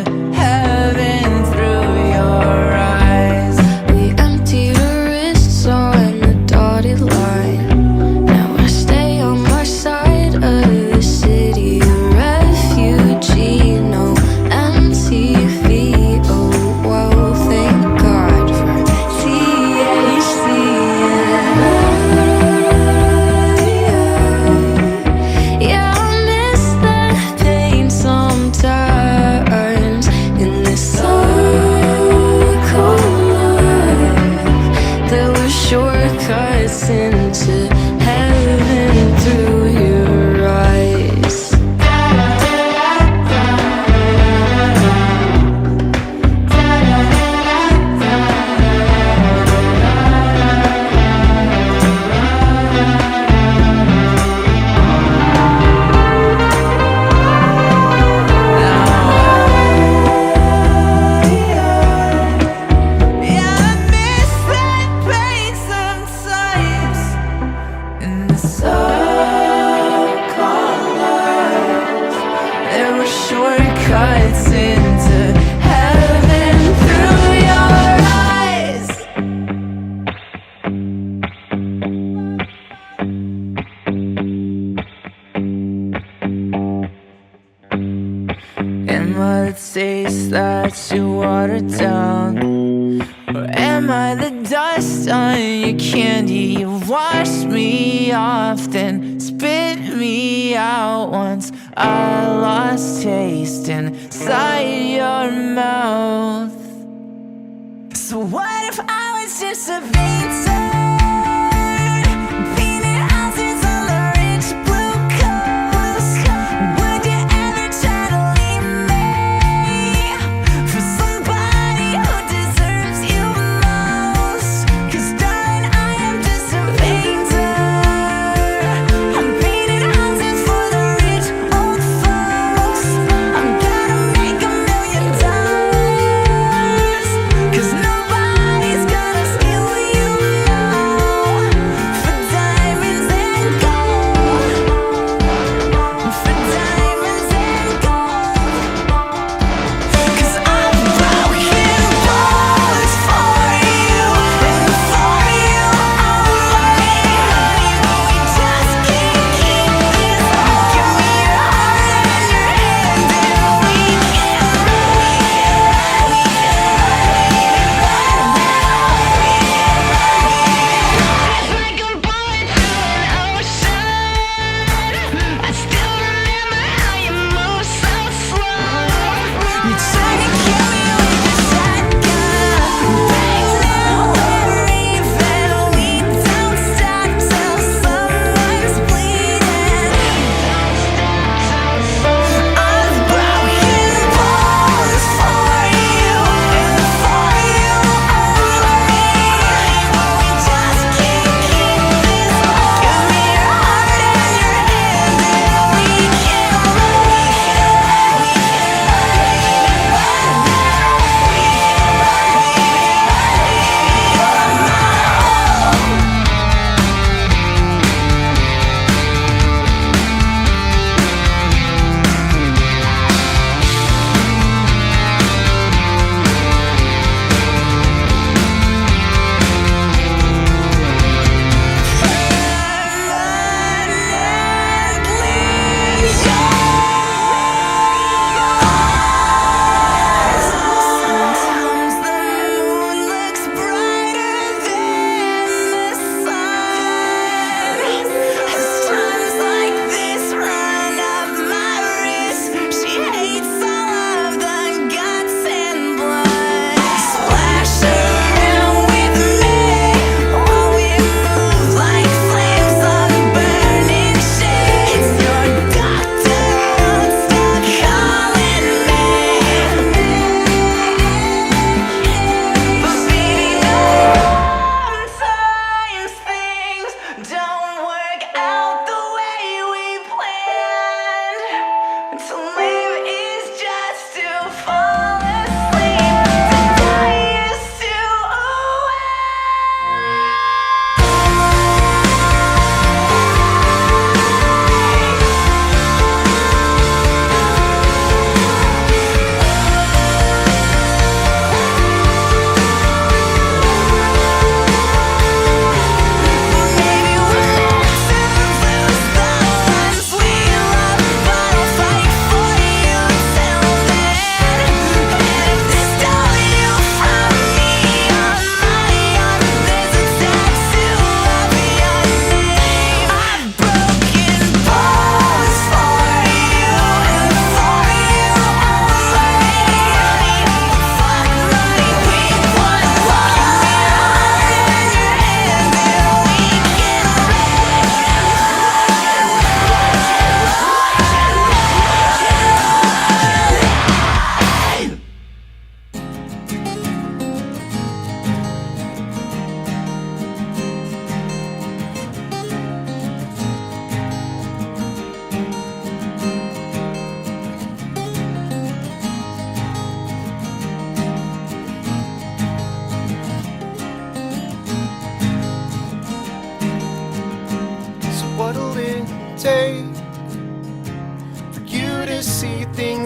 heaven through your eyes. We emptied our wrists on the dotted line. Now I stay on my side of the city, a refugee, no MTV. Oh, well, thank God for THC. Yeah, I miss that pain sometimes in this so-called life. There were shortcuts into heaven through your eyes. Yeah, I miss that pain sometimes in the so-called life. There were shortcuts into heaven through your eyes. Am I the taste that you watered down? Or am I the dust on your candy? You washed me off, then spit me out once I lost taste inside your mouth. So what if I was just a painter? Painted houses on the rich blue coast. Would you ever try to leave me for somebody who deserves you most? 'Cause darling, I am just a painter. I'm painting houses for the rich old folks. I'm gonna make $1 million. 'Cause nobody's gonna steal you now.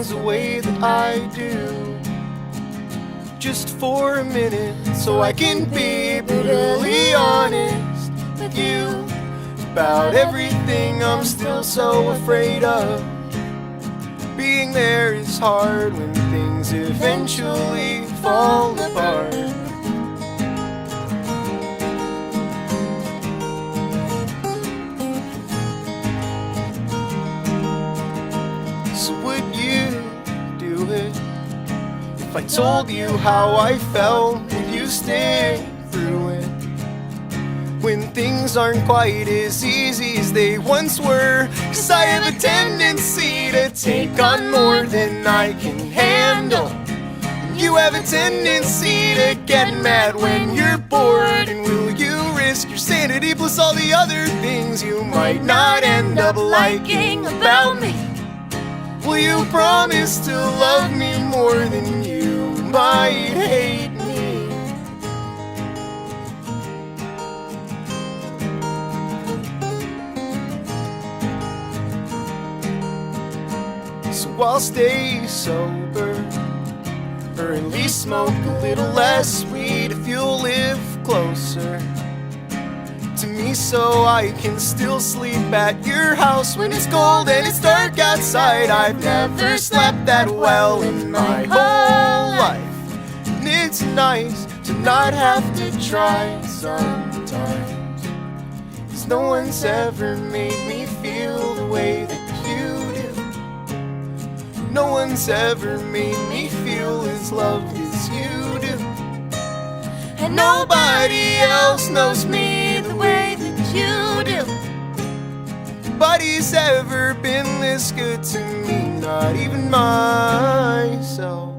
things the way that I do, just for a minute, so I can be brutally honest with you about everything I'm still so afraid of. Being there is hard when things eventually fall apart. So would you do it if I told you how I felt? Would you stay through it when things aren't quite as easy as they once were? 'Cause I have a tendency to take on more than I can handle. You have a tendency to get mad when you're bored. And will you risk your sanity plus all the other things you might not end up liking about me? Will you promise to love me more than you might hate me? So I'll stay sober, or at least smoke a little less weed if you'll live closer to me, so I can still sleep at your house when it's cold and it's dark outside. I've never slept that well in my whole life, and it's nice to not have to try sometimes, 'cause no one's ever made me feel the way that you do. No one's ever made me feel as loved as you do. And nobody else knows me the way that you do. Nobody's ever been this good to me, not even myself.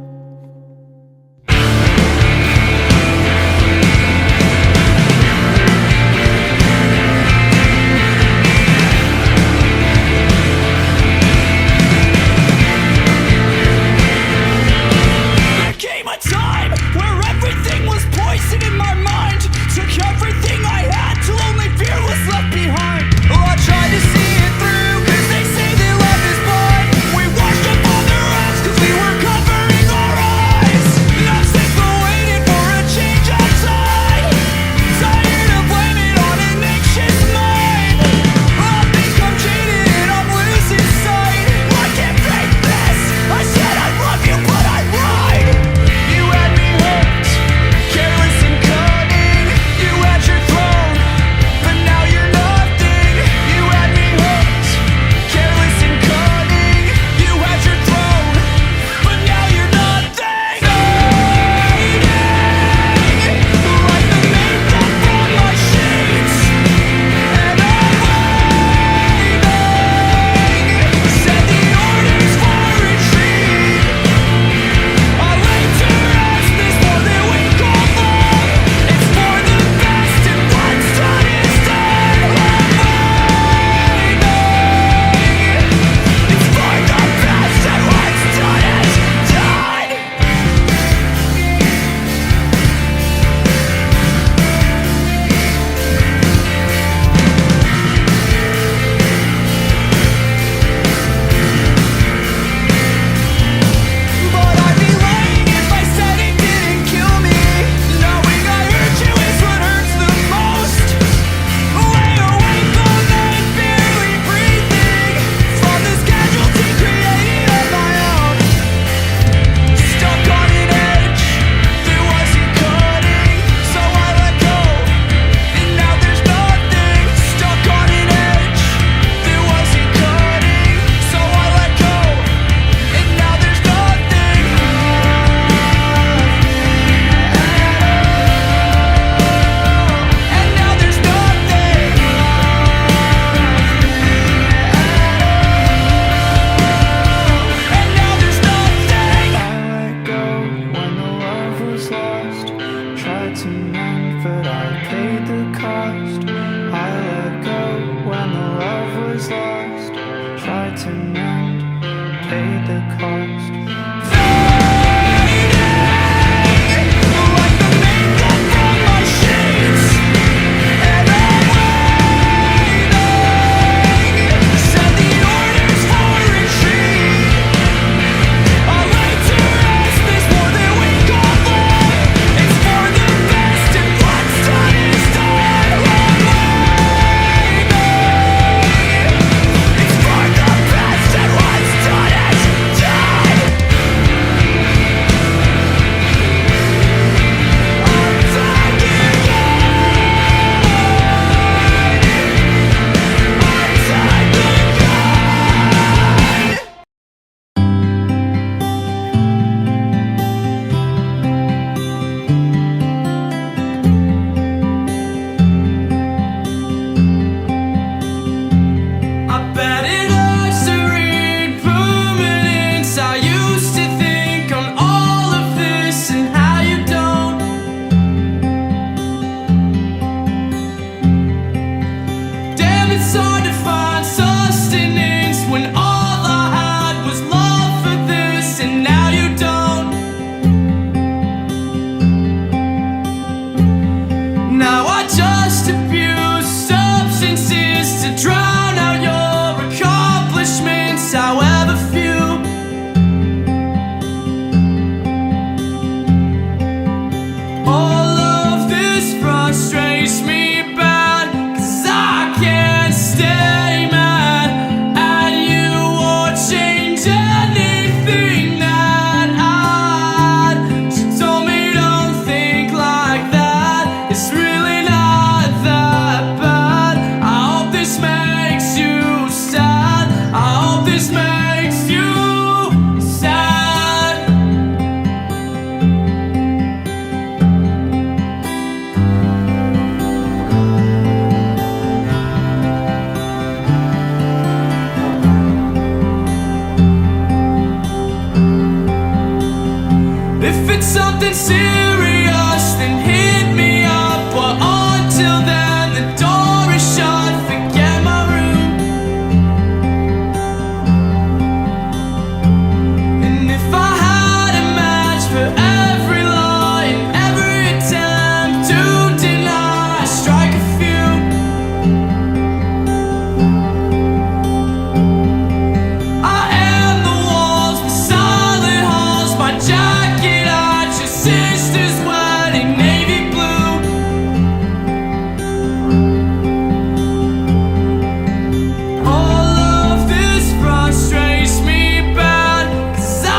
Came a time where everything was poison in my mind. Took everything I had till only fear was left behind. Oh, I tried to see it through, 'cause they say that love is blind. We washed up on their eyes 'cause we were covering our eyes. And I'm sick of waiting for a change outside. Tired of blaming on an anxious mind. I think I'm jaded and I'm losing sight. I can't fake this. I said I love you, but I lied. You had me hooked, careless and cunning. You had your throne, but now you're nothing. You had me hooked, careless and cunning. You had your throne, but now you're nothing. Fading, like the makeup on my sheets. And I'm waiting. Set the orders for retreat. I lay to rest this more than we call love. It's for the best and what's done is done. I'm waiting. It's for the best and what's done is done. But I'd be lying if I said it didn't kill me. Knowing I hurt you is what hurts the most. Lay awake all night, barely breathing, from this casualty created on my own. Stuck on an edge that wasn't cutting, so I let go, and now there's nothing. Stuck on an edge that wasn't cutting, so I let go, and now there's nothing. And now there's nothing. And now there's nothing. I let go when the love was lost. Tried to mend, but I paid the cost. I let go when the love was lost. Tried to mend, paid the cost. Fading, like the makeup on my sheets. And I'm waiting. Set the orders for retreat. If it's something serious, then hit me up. But until then, the door is shut. Forget my room. And if I had a match for every line, every attempt to deny, strike a few. I am the walls, the silent halls, my jacket at your sister's wedding, navy blue. All of this frustrates me bad, 'cause I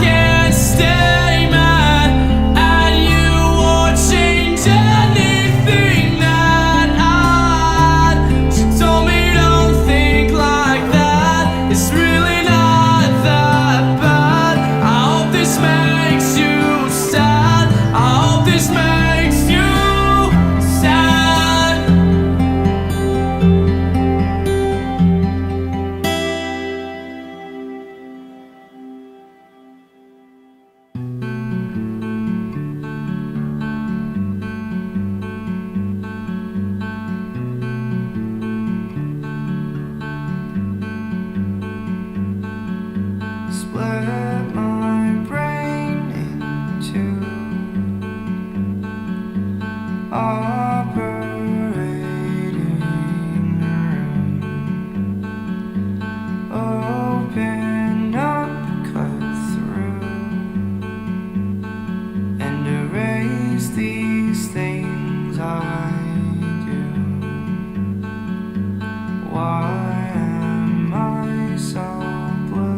can't stay mad at you or change anything that I'd. She told me don't think like that, it's really not that bad. I hope this makes you sad, I hope this makes you sad. Split my brain into operating room. Open up, cut through, and erase these things I do. Why am I so blue?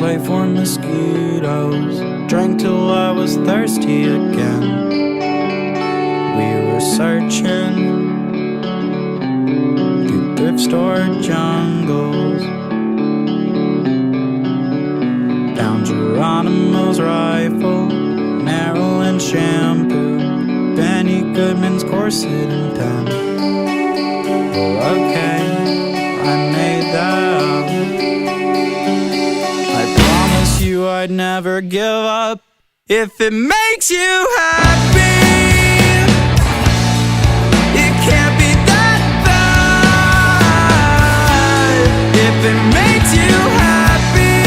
played for mosquitoes, drank till I was thirsty again. We were searching through thrift store jungles, found Geronimo's rifle, Maryland shampoo, Benny Goodman's corset and pen. Well, okay, I made that up. I promise you I'd never give up if it makes you happy. It can't be that bad if it makes you happy.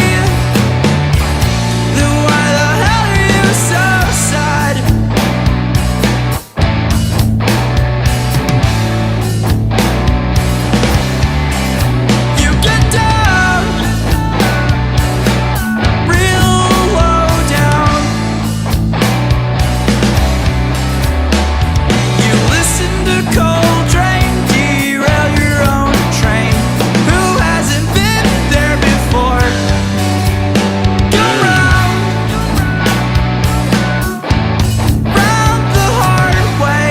Then why the hell are you so sad? You get down, real low down. You listen to Coltrane, derail your own train. Who hasn't been there before? Go round, round the hard way.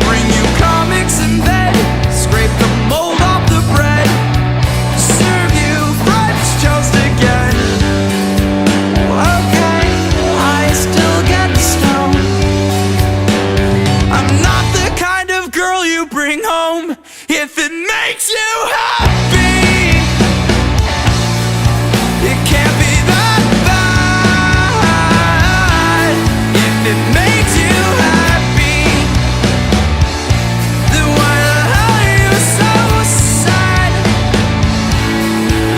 Bring you comics in bed, scrape the mold off the bread, serve you French toast again. Okay, I still get stoned. I'm not the kind of girl you bring home if it makes you happy. It can't be that bad if it makes you happy. Then why the hell are you so sad?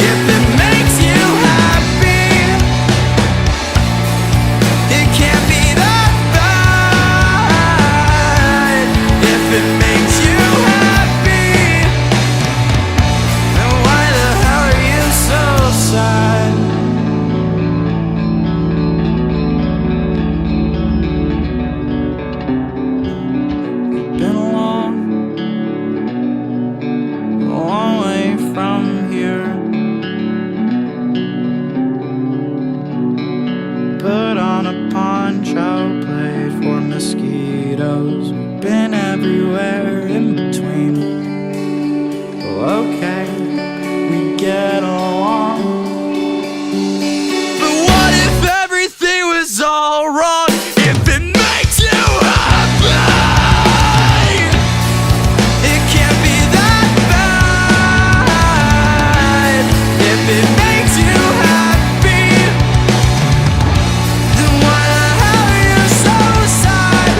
If it makes you happy, it can't be that bad. If it makes you happy, then why the hell are you so sad? Been a long way from here. Put on a poncho, played for mosquitoes. Been everywhere in between. Well, okay, we get along. But what if everything was all wrong? If it makes you happy, it can't be that bad. If it makes you happy, then why the hell are you so sad?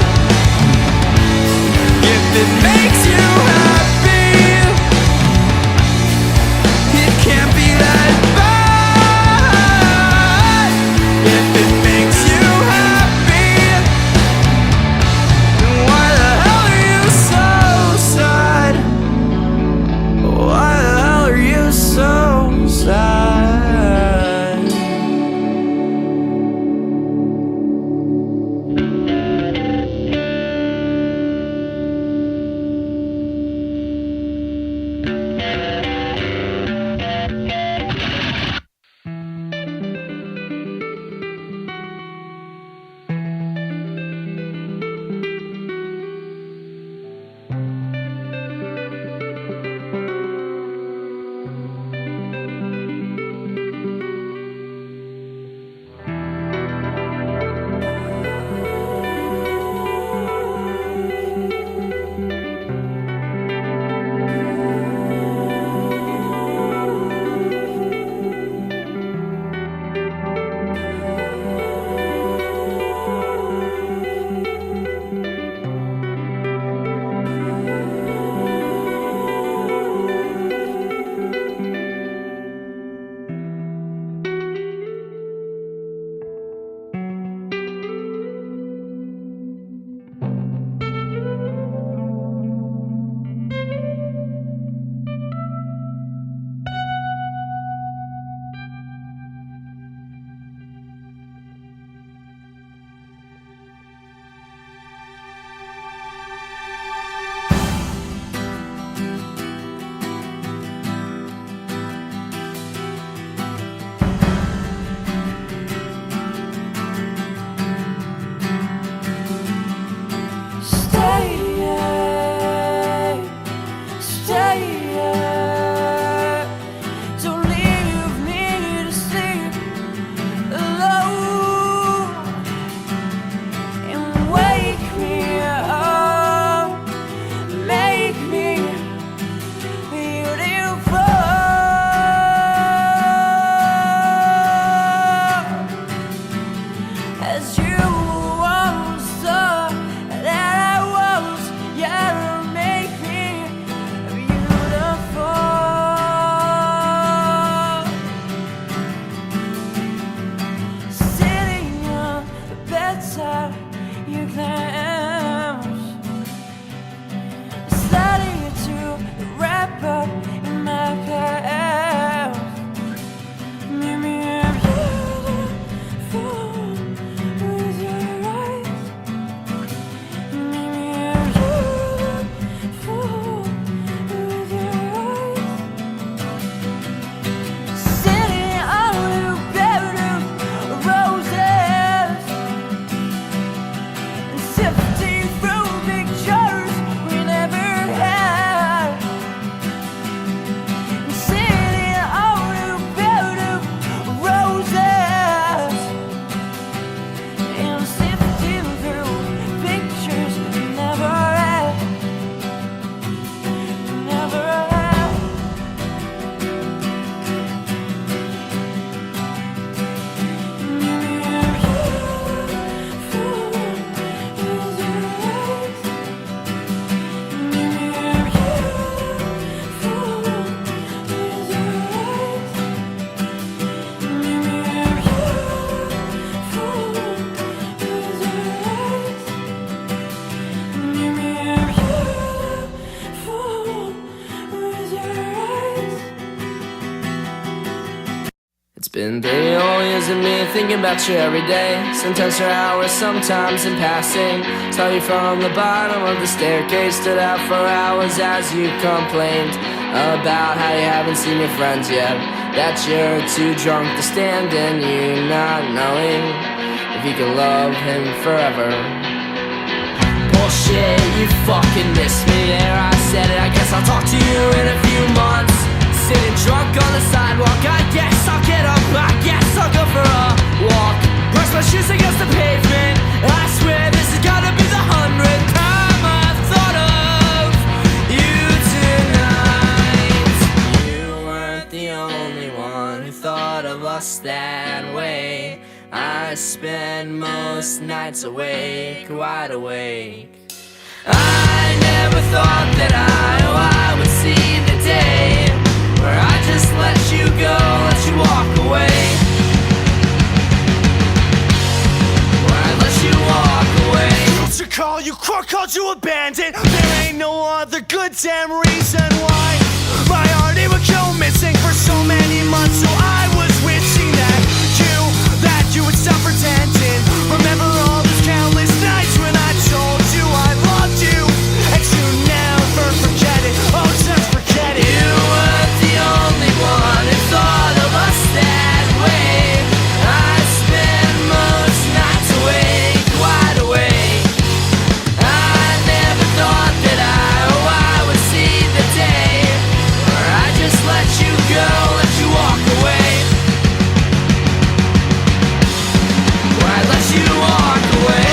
If it makes you happy, it can't be that bad. If it makes you happy, then why the hell are you so sad? Why the hell are you so sad? Been 30 whole years of me thinking about you every day. Sometimes for hours, sometimes in passing. Saw you from the bottom of the staircase. Stood out for hours as you complained about how you haven't seen your friends yet. That you're too drunk to stand and you not knowing if you can love him forever. Bullshit, you fucking missed me there. I said it, I guess I'll talk to you in a few months. Sitting drunk on the sidewalk, I guess I'll get up, I guess I'll go for a walk. Brush my shoes against the pavement, I swear this is gonna be the 100th time I've thought of you tonight. You weren't the only one who thought of us that way. I spend most nights awake, wide awake. I never thought that I would see the day where I just let you go, let you walk away. Where I let you walk away. To call you crook, called you abandoned. There ain't no other good damn reason why my heart it would go missing for so many months. So I was wishing that you would stop pretending. Remember all those countless nights when I told you I loved you, and you never forget it. Oh, just forget it. You weren't the only one who thought of us that way. I spend most nights awake, wide awake. I never thought that I would see the day where I just let you go, let you walk away. Where I let you walk away.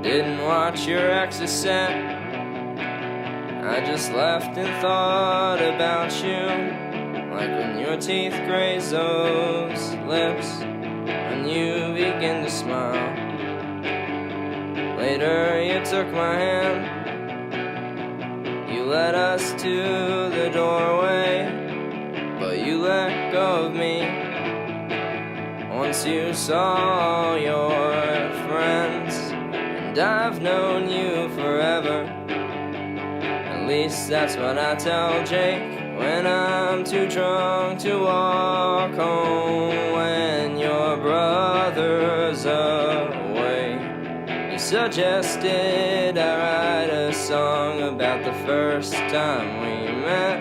Didn't watch your ex's set. I just laughed and thought about you, like when your teeth graze those lips, when you begin to smile. Later you took my hand, you led us to the doorway, but you let go of me once you saw your friends. And I've known you forever, at least that's what I tell Jake when I'm too drunk to walk home. When your brother's away, you suggested I write a song about the first time we met,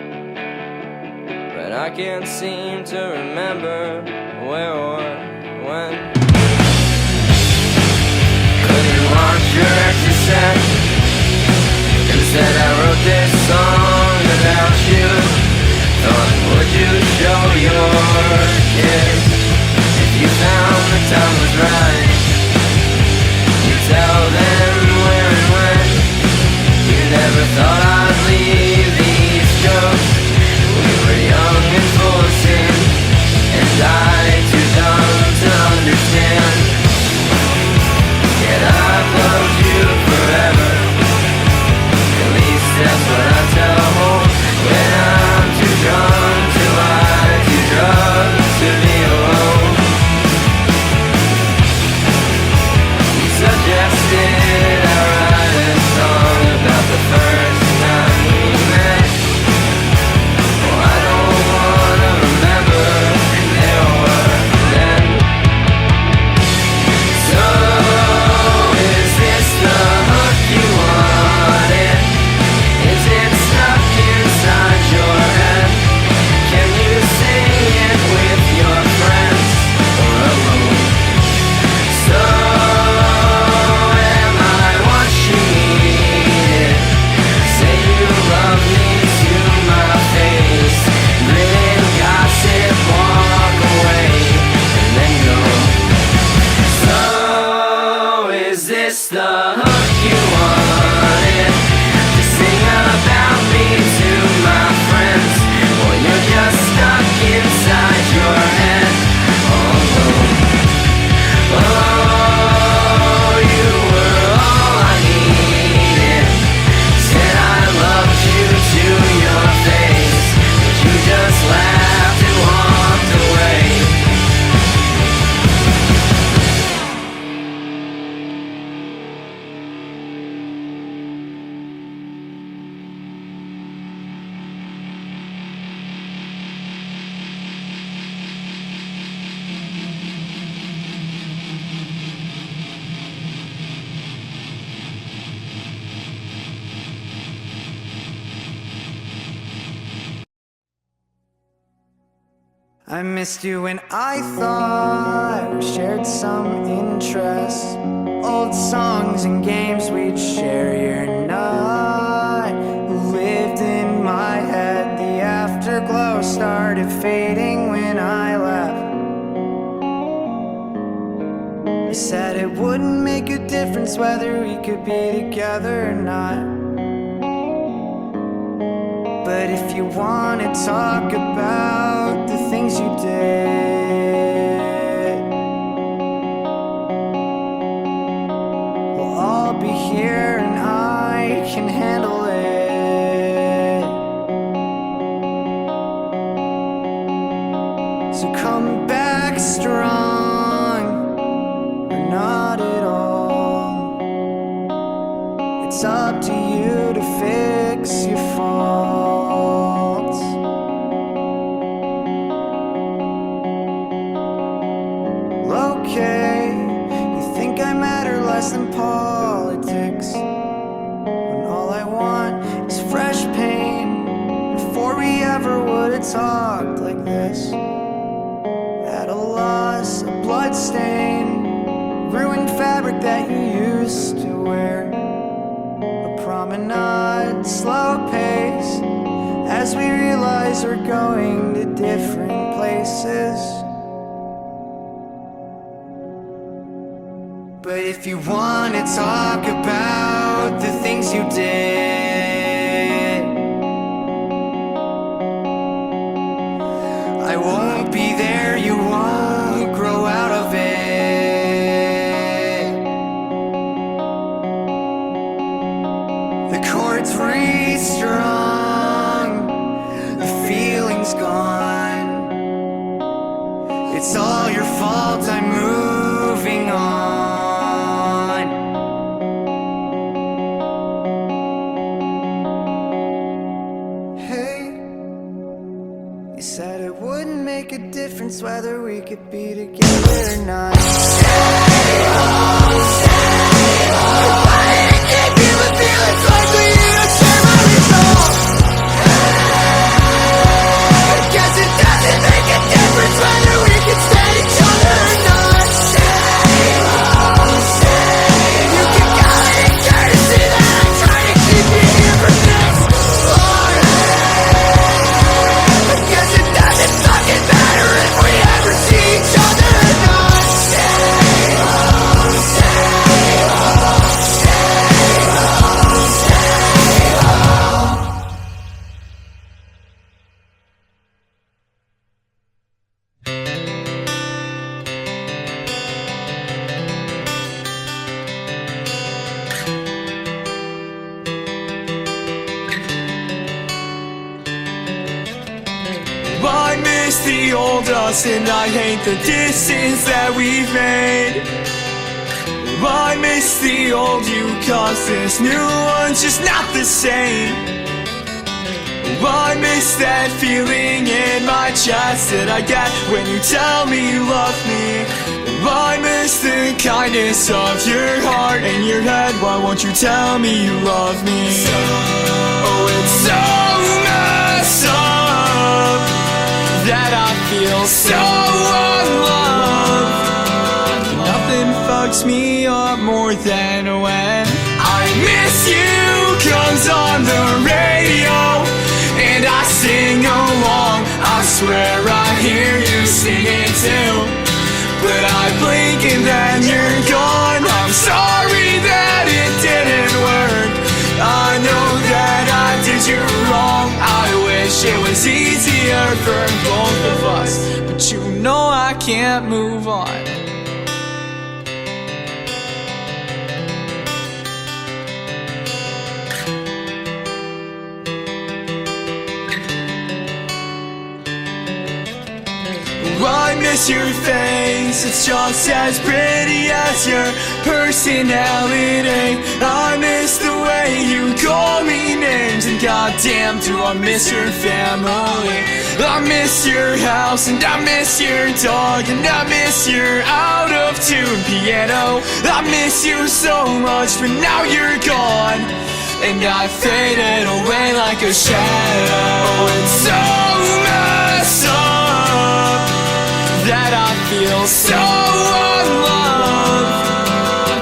but I can't seem to remember where or when. Couldn't watch your ex's set. Instead I wrote this song about you. Thought, would you show your kids if you found the time was right? You tell them where and when. You never thought I'd leave the East Coast. We were young and full of sin, and I too dumb to understand. Yet I've loved you forever, at least that's what I I missed you when I thought we shared some interests. Old songs and games we'd share, you're not who lived in my head. The afterglow started fading when I left. I said it wouldn't make a difference whether we could be together or not. But if you wanna talk about the things you did, well, I'll be here and I can handle it. So come back strong, or not at all. It's up to you to fix your faults. Okay, you think I matter less than politics, when all I want is fresh pain. Before we ever would have talked like this, at a loss, a blood stain, ruined fabric that you used to wear. A promenade, slow pace, as we realize we're going to different places. But if you want to talk about the things you did, I won't be there, you won't grow out of it. The chords restrung, the feeling's gone. It's all your fault, I'm moving on. You said it wouldn't make a difference whether we could be together or not. Stay home, stay home. I can't feel the feelings like we don't share my results. I guess it doesn't make a difference whether we can stand each other or not. Stay home, stay home. You can call it a courtesy that I'm trying to keep you here for this long. I guess it doesn't fucking matter if we ever see each other or not. Stay home, stay home, stay home, stay home. I miss the old us and I hate the distance that we've made. I miss the old you cause this new one's just not the same. I miss that feeling in my chest that I get when you tell me you love me. I miss the kindness of your heart and your head. Why won't you tell me you love me? Oh, it's so messed up that I feel so unloved. Nothing fucks me up more than when I miss you comes on the radio and I sing along. I swear I hear you singing too, but I blink and then you're gone. I'm sorry that it didn't work. I know that I did you wrong. I wish it was easier for both of us, but you know I can't move on. I miss your face, it's just as pretty as your personality. I miss the way you call me names, and goddamn do I miss your family. I miss your house, and I miss your dog, and I miss your out of tune piano. I miss you so much, but now you're gone. and I faded away like a shadow. It's so messed up that I feel so unloved.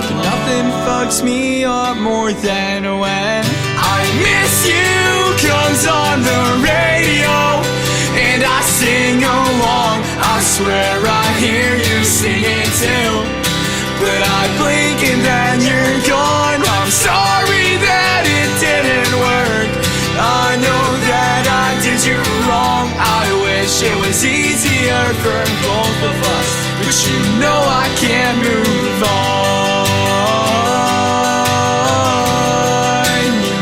But nothing fucks me up more than when I Miss You comes on the radio and I sing along. I swear I hear you singing too, but I blink and then you're gone. I'm sorry that it didn't work. I know that I did you wrong. I wish it was easier for both of us, but you know I can't move on.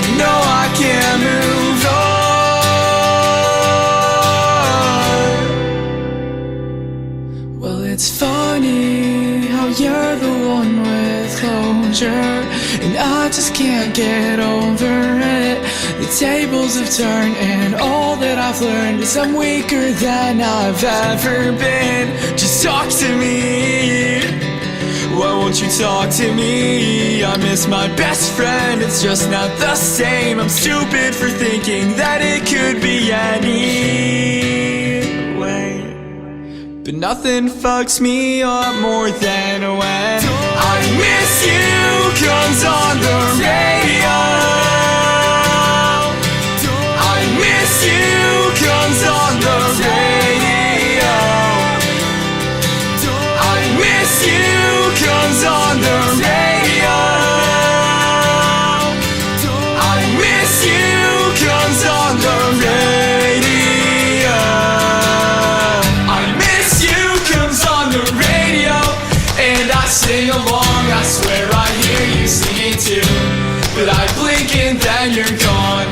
You know I can't move on. Well, it's funny how you're the one with closure, and I just can't get over it. The tables have turned, and all that I've learned is I'm weaker than I've ever been. Just talk to me. Why won't you talk to me? I miss my best friend, it's just not the same. I'm stupid for thinking that it could be any way. But nothing fucks me up more than when I Miss You comes on the radio. I Miss You comes on the radio. I Miss You comes on the radio. I Miss You comes on the radio. I Miss You comes on the radio and I sing along. I swear I hear you singing too, but I blink and then you're gone.